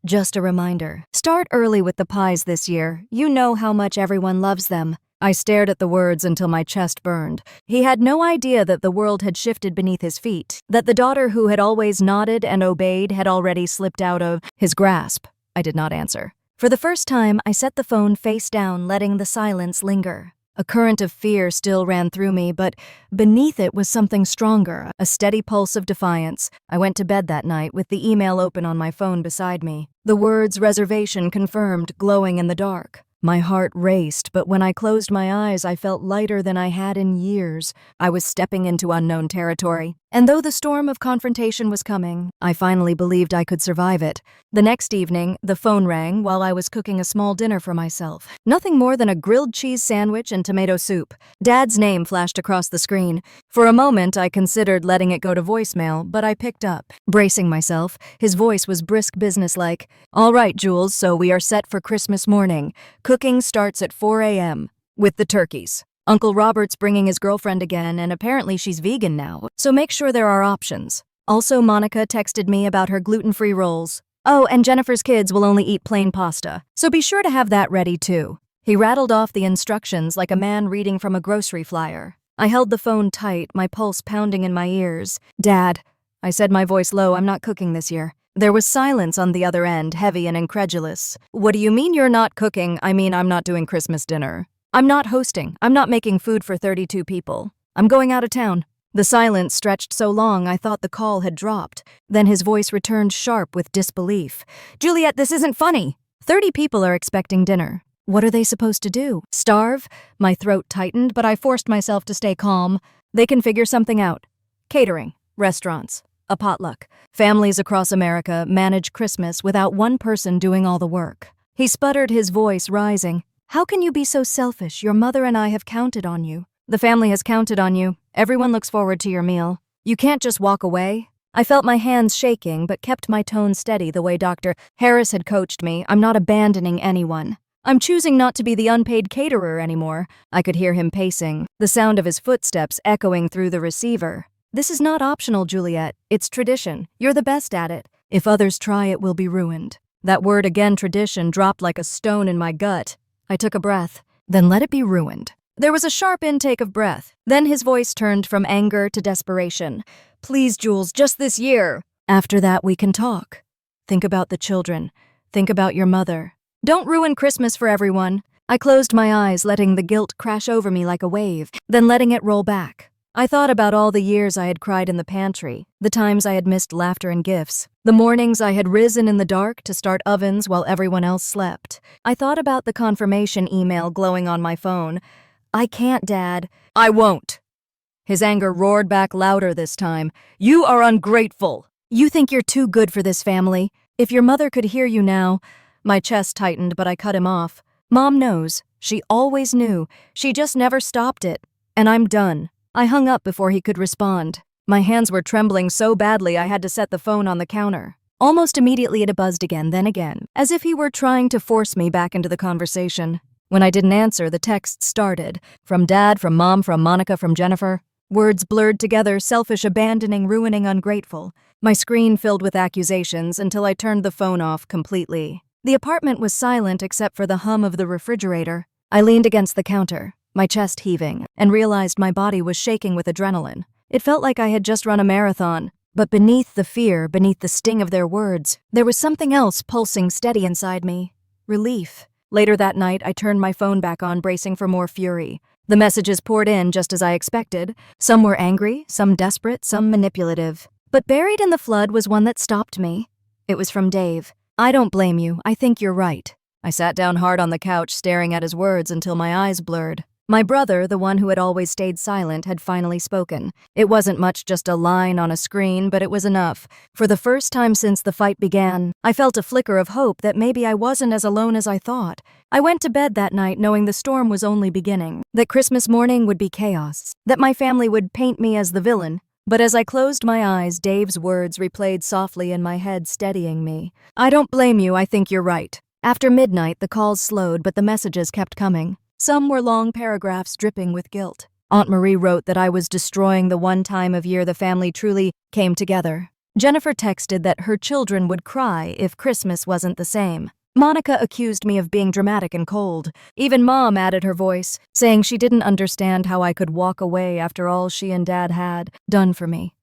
Just a reminder. Start early with the pies this year. You know how much everyone loves them. I stared at the words until my chest burned. He had no idea that the world had shifted beneath his feet, that the daughter who had always nodded and obeyed had already slipped out of his grasp. I did not answer. For the first time, I set the phone face down, letting the silence linger. A current of fear still ran through me, but beneath it was something stronger, a steady pulse of defiance. I went to bed that night with the email open on my phone beside me. The words "reservation confirmed" glowing in the dark. My heart raced, but when I closed my eyes, I felt lighter than I had in years. I was stepping into unknown territory. And though the storm of confrontation was coming, I finally believed I could survive it. The next evening, the phone rang while I was cooking a small dinner for myself. Nothing more than a grilled cheese sandwich and tomato soup. Dad's name flashed across the screen. For a moment, I considered letting it go to voicemail, but I picked up. Bracing myself, his voice was brisk businesslike. "All right, Jules, so we are set for Christmas morning. Cooking starts at 4 a.m. with the turkeys. Uncle Robert's bringing his girlfriend again, and apparently she's vegan now, so make sure there are options. Also, Monica texted me about her gluten-free rolls. Oh, and Jennifer's kids will only eat plain pasta, so be sure to have that ready too." He rattled off the instructions like a man reading from a grocery flyer. I held the phone tight, my pulse pounding in my ears. "Dad," I said, my voice low, "I'm not cooking this year." There was silence on the other end, heavy and incredulous. "What do you mean you're not cooking?" "I mean I'm not doing Christmas dinner. I'm not hosting. I'm not making food for 32 people. I'm going out of town." The silence stretched so long I thought the call had dropped. Then his voice returned sharp with disbelief. "Juliet, this isn't funny. 30 people are expecting dinner. What are they supposed to do? Starve?" My throat tightened, but I forced myself to stay calm. "They can figure something out. Catering, restaurants, a potluck. Families across America manage Christmas without one person doing all the work." He sputtered, his voice rising. "How can you be so selfish? Your mother and I have counted on you. The family has counted on you. Everyone looks forward to your meal. You can't just walk away." I felt my hands shaking, but kept my tone steady the way Dr. Harris had coached me. "I'm not abandoning anyone. I'm choosing not to be the unpaid caterer anymore." I could hear him pacing, the sound of his footsteps echoing through the receiver. "This is not optional, Juliet. It's tradition. You're the best at it. If others try, it will be ruined." That word again, tradition, dropped like a stone in my gut. I took a breath. "Then let it be ruined." There was a sharp intake of breath. Then his voice turned from anger to desperation. "Please, Jules, just this year. After that, we can talk. Think about the children. Think about your mother. Don't ruin Christmas for everyone." I closed my eyes, letting the guilt crash over me like a wave, then letting it roll back. I thought about all the years I had cried in the pantry, the times I had missed laughter and gifts, the mornings I had risen in the dark to start ovens while everyone else slept. I thought about the confirmation email glowing on my phone. "I can't, Dad." "I won't." His anger roared back louder this time. "You are ungrateful. You think you're too good for this family. If your mother could hear you now." My chest tightened, but I cut him off. "Mom knows. She always knew. She just never stopped it. And I'm done." I hung up before he could respond. My hands were trembling so badly I had to set the phone on the counter. Almost immediately it buzzed again, then again, as if he were trying to force me back into the conversation. When I didn't answer, the texts started. From Dad, from Mom, from Monica, from Jennifer. Words blurred together, selfish, abandoning, ruining, ungrateful. My screen filled with accusations until I turned the phone off completely. The apartment was silent except for the hum of the refrigerator. I leaned against the counter, my chest heaving, and realized my body was shaking with adrenaline. It felt like I had just run a marathon. But beneath the fear, beneath the sting of their words, there was something else pulsing steady inside me. Relief. Later that night, I turned my phone back on, bracing for more fury. The messages poured in just as I expected. Some were angry, some desperate, some manipulative. But buried in the flood was one that stopped me. It was from Dave. "I don't blame you. I think you're right." I sat down hard on the couch, staring at his words until my eyes blurred. My brother, the one who had always stayed silent, had finally spoken. It wasn't much, just a line on a screen, but it was enough. For the first time since the fight began, I felt a flicker of hope that maybe I wasn't as alone as I thought. I went to bed that night knowing the storm was only beginning, that Christmas morning would be chaos, that my family would paint me as the villain. But as I closed my eyes, Dave's words replayed softly in my head, steadying me. "I don't blame you. I think you're right." After midnight, the calls slowed, but the messages kept coming. Some were long paragraphs dripping with guilt. Aunt Marie wrote that I was destroying the one time of year the family truly came together. Jennifer texted that her children would cry if Christmas wasn't the same. Monica accused me of being dramatic and cold. Even Mom added her voice, saying she didn't understand how I could walk away after all she and Dad had done for me.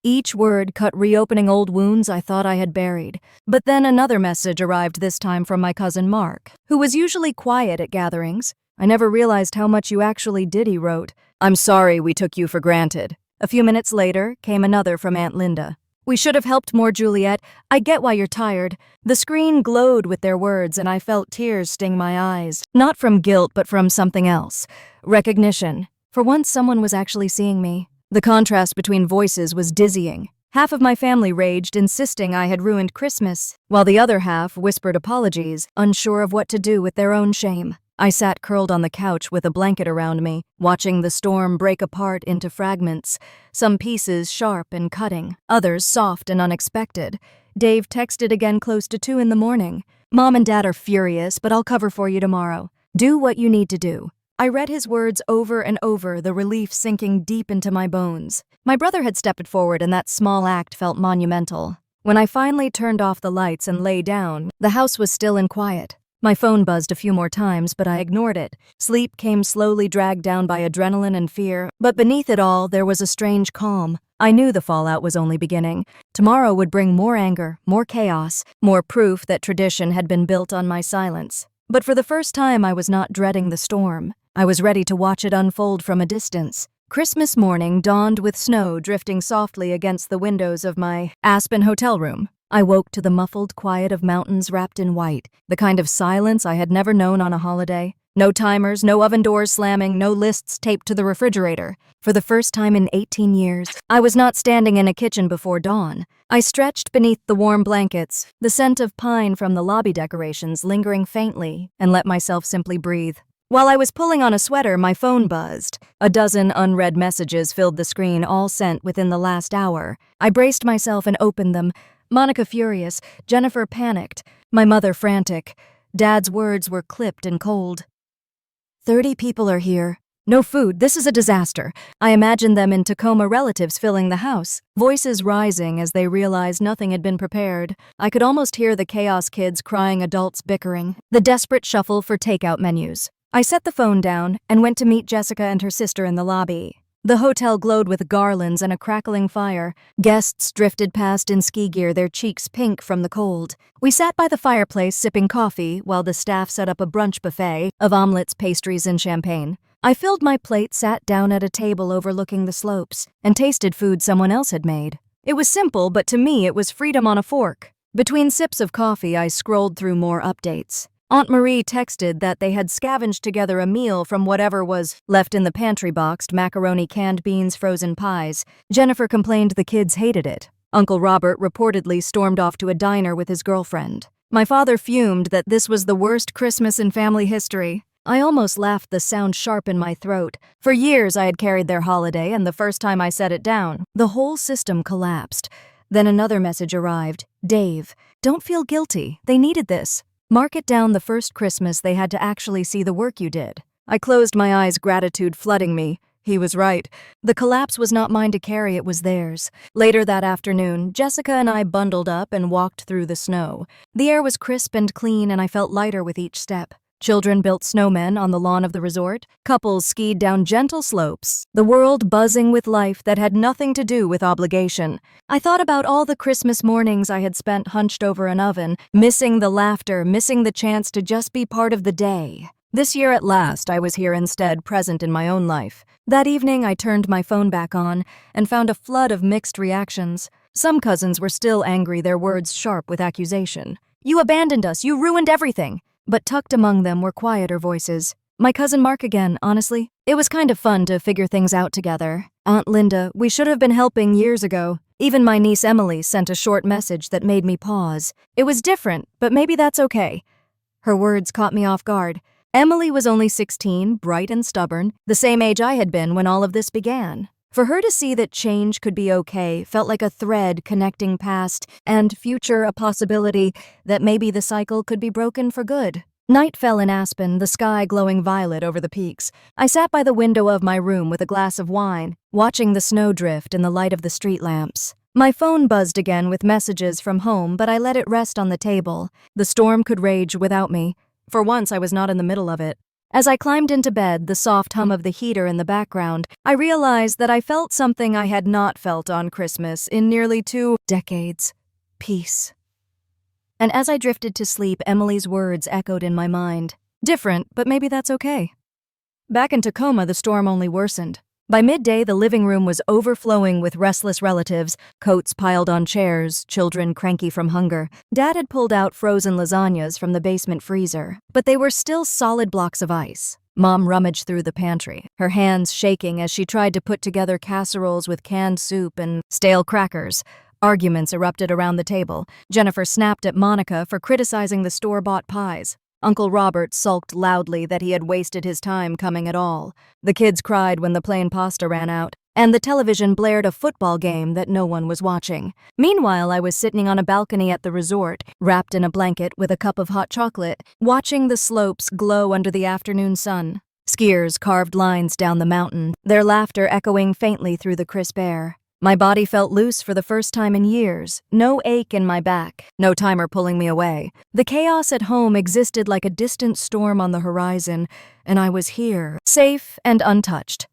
Each word cut reopening old wounds I thought I had buried. But then another message arrived, this time from my cousin Mark, who was usually quiet at gatherings. "I never realized how much you actually did," he wrote. "I'm sorry we took you for granted." A few minutes later came another from Aunt Linda. We should have helped more, Juliet. I get why you're tired. The screen glowed with their words, and I felt tears sting my eyes. Not from guilt, but from something else. Recognition. For once, someone was actually seeing me. The contrast between voices was dizzying. Half of my family raged, insisting I had ruined Christmas, while the other half whispered apologies, unsure of what to do with their own shame. I sat curled on the couch with a blanket around me, watching the storm break apart into fragments, some pieces sharp and cutting, others soft and unexpected. Dave texted again close to 2 in the morning. Mom and Dad are furious, but I'll cover for you tomorrow. Do what you need to do. I read his words over and over, the relief sinking deep into my bones. My brother had stepped forward, and that small act felt monumental. When I finally turned off the lights and lay down, the house was still and quiet. My phone buzzed a few more times, but I ignored it. Sleep came slowly, dragged down by adrenaline and fear, but beneath it all, there was a strange calm. I knew the fallout was only beginning. Tomorrow would bring more anger, more chaos, more proof that tradition had been built on my silence. But for the first time, I was not dreading the storm. I was ready to watch it unfold from a distance. Christmas morning dawned with snow drifting softly against the windows of my Aspen hotel room. I woke to the muffled quiet of mountains wrapped in white, the kind of silence I had never known on a holiday. No timers, no oven doors slamming, no lists taped to the refrigerator. For the first time in 18 years, I was not standing in a kitchen before dawn. I stretched beneath the warm blankets, the scent of pine from the lobby decorations lingering faintly, and let myself simply breathe. While I was pulling on a sweater, my phone buzzed. A dozen unread messages filled the screen, all sent within the last hour. I braced myself and opened them. Monica furious, Jennifer panicked, my mother frantic. Dad's words were clipped and cold. 30 people are here. No food. This is a disaster. I imagined them in Tacoma, relatives filling the house, voices rising as they realized nothing had been prepared. I could almost hear the chaos, kids crying, adults bickering, the desperate shuffle for takeout menus. I set the phone down and went to meet Jessica and her sister in the lobby. The hotel glowed with garlands and a crackling fire. Guests drifted past in ski gear, their cheeks pink from the cold. We sat by the fireplace sipping coffee while the staff set up a brunch buffet of omelets, pastries, and champagne. I filled my plate, sat down at a table overlooking the slopes, and tasted food someone else had made. It was simple, but to me it was freedom on a fork. Between sips of coffee, I scrolled through more updates. Aunt Marie texted that they had scavenged together a meal from whatever was left in the pantry, boxed macaroni, canned beans, frozen pies. Jennifer complained the kids hated it. Uncle Robert reportedly stormed off to a diner with his girlfriend. My father fumed that this was the worst Christmas in family history. I almost laughed, the sound sharp in my throat. For years I had carried their holiday, and the first time I set it down, the whole system collapsed. Then another message arrived. Dave, don't feel guilty. They needed this. Mark it down, the first Christmas they had to actually see the work you did. I closed my eyes, gratitude flooding me. He was right. The collapse was not mine to carry, it was theirs. Later that afternoon, Jessica and I bundled up and walked through the snow. The air was crisp and clean, and I felt lighter with each step. Children built snowmen on the lawn of the resort. Couples skied down gentle slopes, the world buzzing with life that had nothing to do with obligation. I thought about all the Christmas mornings I had spent hunched over an oven, missing the laughter, missing the chance to just be part of the day. This year at last, I was here instead, present in my own life. That evening, I turned my phone back on and found a flood of mixed reactions. Some cousins were still angry, their words sharp with accusation. You abandoned us, you ruined everything. But tucked among them were quieter voices. My cousin Mark again, honestly. It was kind of fun to figure things out together. Aunt Linda, we should have been helping years ago. Even my niece Emily sent a short message that made me pause. It was different, but maybe that's okay. Her words caught me off guard. Emily was only 16, bright and stubborn, the same age I had been when all of this began. For her to see that change could be okay felt like a thread connecting past and future, a possibility that maybe the cycle could be broken for good. Night fell in Aspen, the sky glowing violet over the peaks. I sat by the window of my room with a glass of wine, watching the snow drift in the light of the street lamps. My phone buzzed again with messages from home, but I let it rest on the table. The storm could rage without me. For once, I was not in the middle of it. As I climbed into bed, the soft hum of the heater in the background, I realized that I felt something I had not felt on Christmas in nearly 2 decades. Peace. And as I drifted to sleep, Emily's words echoed in my mind. Different, but maybe that's okay. Back in Tacoma, the storm only worsened. By midday, the living room was overflowing with restless relatives, coats piled on chairs, children cranky from hunger. Dad had pulled out frozen lasagnas from the basement freezer, but they were still solid blocks of ice. Mom rummaged through the pantry, her hands shaking as she tried to put together casseroles with canned soup and stale crackers. Arguments erupted around the table. Jennifer snapped at Monica for criticizing the store-bought pies. Uncle Robert sulked loudly that he had wasted his time coming at all. The kids cried when the plain pasta ran out, and the television blared a football game that no one was watching. Meanwhile, I was sitting on a balcony at the resort, wrapped in a blanket with a cup of hot chocolate, watching the slopes glow under the afternoon sun. Skiers carved lines down the mountain, their laughter echoing faintly through the crisp air. My body felt loose for the first time in years, no ache in my back, no timer pulling me away. The chaos at home existed like a distant storm on the horizon, and I was here, safe and untouched.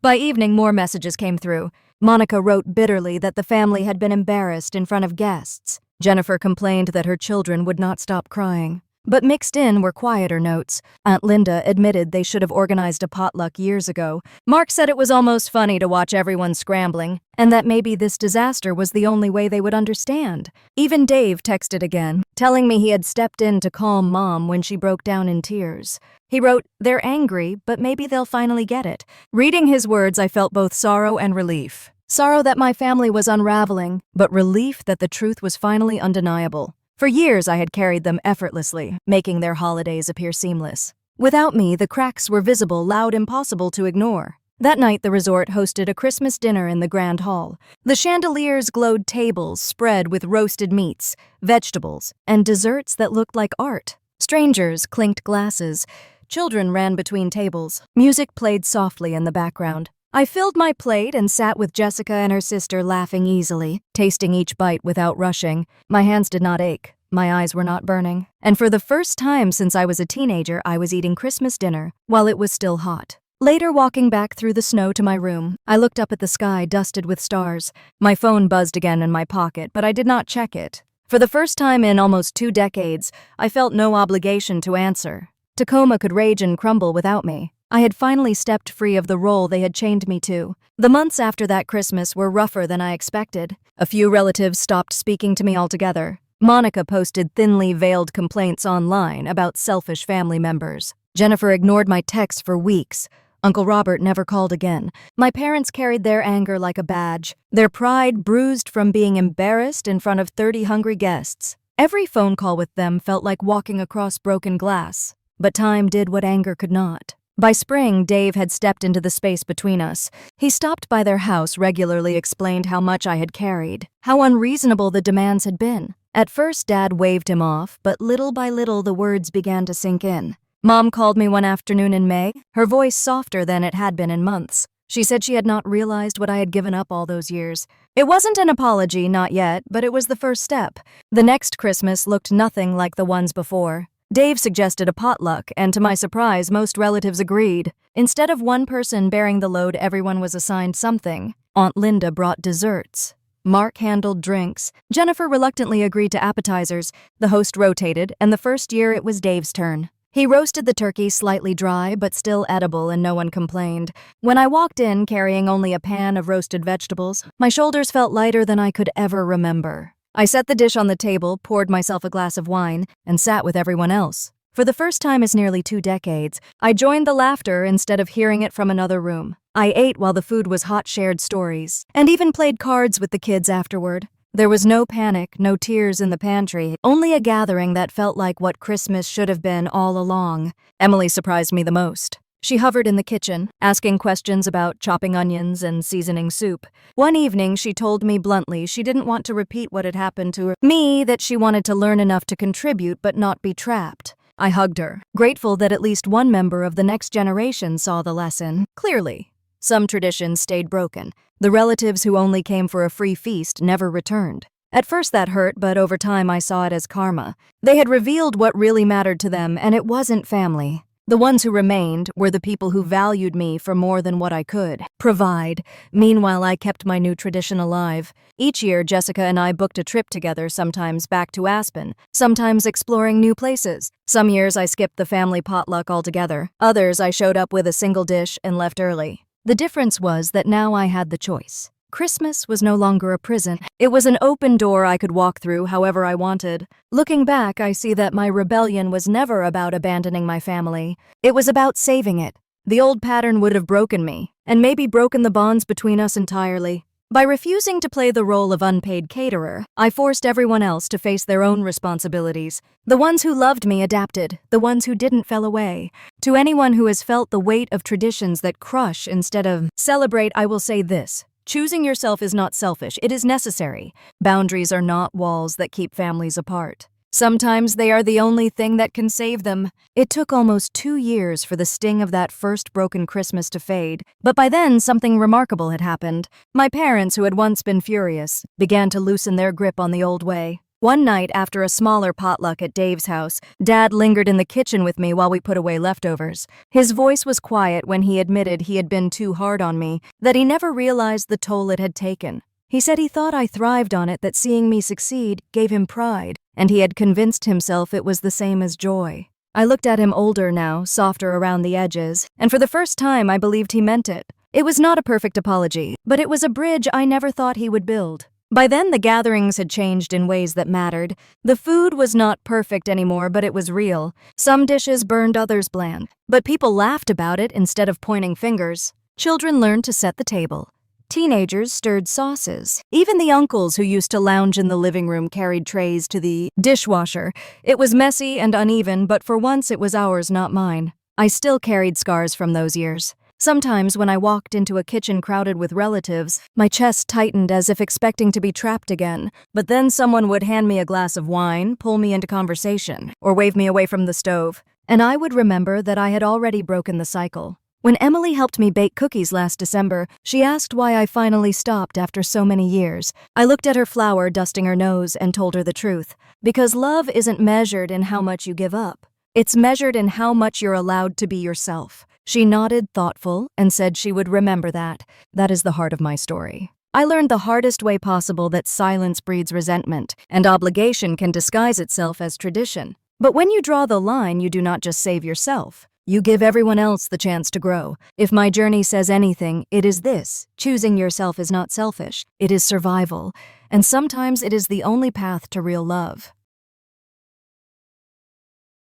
By evening, more messages came through. Monica wrote bitterly that the family had been embarrassed in front of guests. Jennifer complained that her children would not stop crying. But mixed in were quieter notes. Aunt Linda admitted they should have organized a potluck years ago. Mark said it was almost funny to watch everyone scrambling, and that maybe this disaster was the only way they would understand. Even Dave texted again, telling me he had stepped in to calm Mom when she broke down in tears. He wrote, "They're angry, but maybe they'll finally get it." Reading his words, I felt both sorrow and relief. Sorrow that my family was unraveling, but relief that the truth was finally undeniable. For years, I had carried them effortlessly, making their holidays appear seamless. Without me, the cracks were visible, loud, impossible to ignore. That night, the resort hosted a Christmas dinner in the Grand Hall. The chandeliers glowed tables spread with roasted meats, vegetables, and desserts that looked like art. Strangers clinked glasses. Children ran between tables. Music played softly in the background. I filled my plate and sat with Jessica and her sister, laughing easily, tasting each bite without rushing. My hands did not ache. My eyes were not burning. And for the first time since I was a teenager, I was eating Christmas dinner while it was still hot. Later, walking back through the snow to my room, I looked up at the sky dusted with stars. My phone buzzed again in my pocket, but I did not check it. For the first time in almost 2 decades, I felt no obligation to answer. Tacoma could rage and crumble without me. I had finally stepped free of the role they had chained me to. The months after that Christmas were rougher than I expected. A few relatives stopped speaking to me altogether. Monica posted thinly veiled complaints online about selfish family members. Jennifer ignored my texts for weeks. Uncle Robert never called again. My parents carried their anger like a badge, their pride bruised from being embarrassed in front of 30 hungry guests. Every phone call with them felt like walking across broken glass. But time did what anger could not. By spring, Dave had stepped into the space between us. He stopped by their house, regularly explained how much I had carried, how unreasonable the demands had been. At first, Dad waved him off, but little by little the words began to sink in. Mom called me one afternoon in May, her voice softer than it had been in months. She said she had not realized what I had given up all those years. It wasn't an apology, not yet, but it was the first step. The next Christmas looked nothing like the ones before. Dave suggested a potluck, and to my surprise, most relatives agreed. Instead of one person bearing the load, everyone was assigned something. Aunt Linda brought desserts. Mark handled drinks. Jennifer reluctantly agreed to appetizers. The host rotated, and the first year it was Dave's turn. He roasted the turkey slightly dry, but still edible, and no one complained. When I walked in carrying only a pan of roasted vegetables, my shoulders felt lighter than I could ever remember. I set the dish on the table, poured myself a glass of wine, and sat with everyone else. For the first time in nearly 2 decades, I joined the laughter instead of hearing it from another room. I ate while the food was hot, shared stories, and even played cards with the kids afterward. There was no panic, no tears in the pantry, only a gathering that felt like what Christmas should have been all along. Emily surprised me the most. She hovered in the kitchen, asking questions about chopping onions and seasoning soup. One evening, she told me bluntly she didn't want to repeat what had happened to me, that she wanted to learn enough to contribute but not be trapped. I hugged her, grateful that at least one member of the next generation saw the lesson clearly. Some traditions stayed broken. The relatives who only came for a free feast never returned. At first that hurt, but over time I saw it as karma. They had revealed what really mattered to them, and it wasn't family. The ones who remained were the people who valued me for more than what I could provide. Meanwhile, I kept my new tradition alive. Each year, Jessica and I booked a trip together, sometimes back to Aspen, sometimes exploring new places. Some years I skipped the family potluck altogether. Others I showed up with a single dish and left early. The difference was that now I had the choice. Christmas was no longer a prison. It was an open door I could walk through however I wanted. Looking back, I see that my rebellion was never about abandoning my family. It was about saving it. The old pattern would have broken me, and maybe broken the bonds between us entirely. By refusing to play the role of unpaid caterer, I forced everyone else to face their own responsibilities. The ones who loved me adapted, the ones who didn't fell away. To anyone who has felt the weight of traditions that crush instead of celebrate, I will say this. Choosing yourself is not selfish, it is necessary. Boundaries are not walls that keep families apart. Sometimes they are the only thing that can save them. It took almost 2 years for the sting of that first broken Christmas to fade, but by then something remarkable had happened. My parents, who had once been furious, began to loosen their grip on the old way. One night, after a smaller potluck at Dave's house, Dad lingered in the kitchen with me while we put away leftovers. His voice was quiet when he admitted he had been too hard on me, that he never realized the toll it had taken. He said he thought I thrived on it, that seeing me succeed gave him pride, and he had convinced himself it was the same as joy. I looked at him older now, softer around the edges, and for the first time I believed he meant it. It was not a perfect apology, but it was a bridge I never thought he would build. By then, the gatherings had changed in ways that mattered. The food was not perfect anymore, but it was real. Some dishes burned, others bland. But people laughed about it instead of pointing fingers. Children learned to set the table. Teenagers stirred sauces. Even the uncles who used to lounge in the living room carried trays to the dishwasher. It was messy and uneven, but for once it was ours, not mine. I still carried scars from those years. Sometimes when I walked into a kitchen crowded with relatives, my chest tightened as if expecting to be trapped again. But then someone would hand me a glass of wine, pull me into conversation, or wave me away from the stove. And I would remember that I had already broken the cycle. When Emily helped me bake cookies last December, she asked why I finally stopped after so many years. I looked at her flour dusting her nose and told her the truth. Because love isn't measured in how much you give up. It's measured in how much you're allowed to be yourself. She nodded, thoughtful, and said she would remember that. That is the heart of my story. I learned the hardest way possible that silence breeds resentment, and obligation can disguise itself as tradition. But when you draw the line, you do not just save yourself. You give everyone else the chance to grow. If my journey says anything, it is this. Choosing yourself is not selfish. It is survival. And sometimes it is the only path to real love.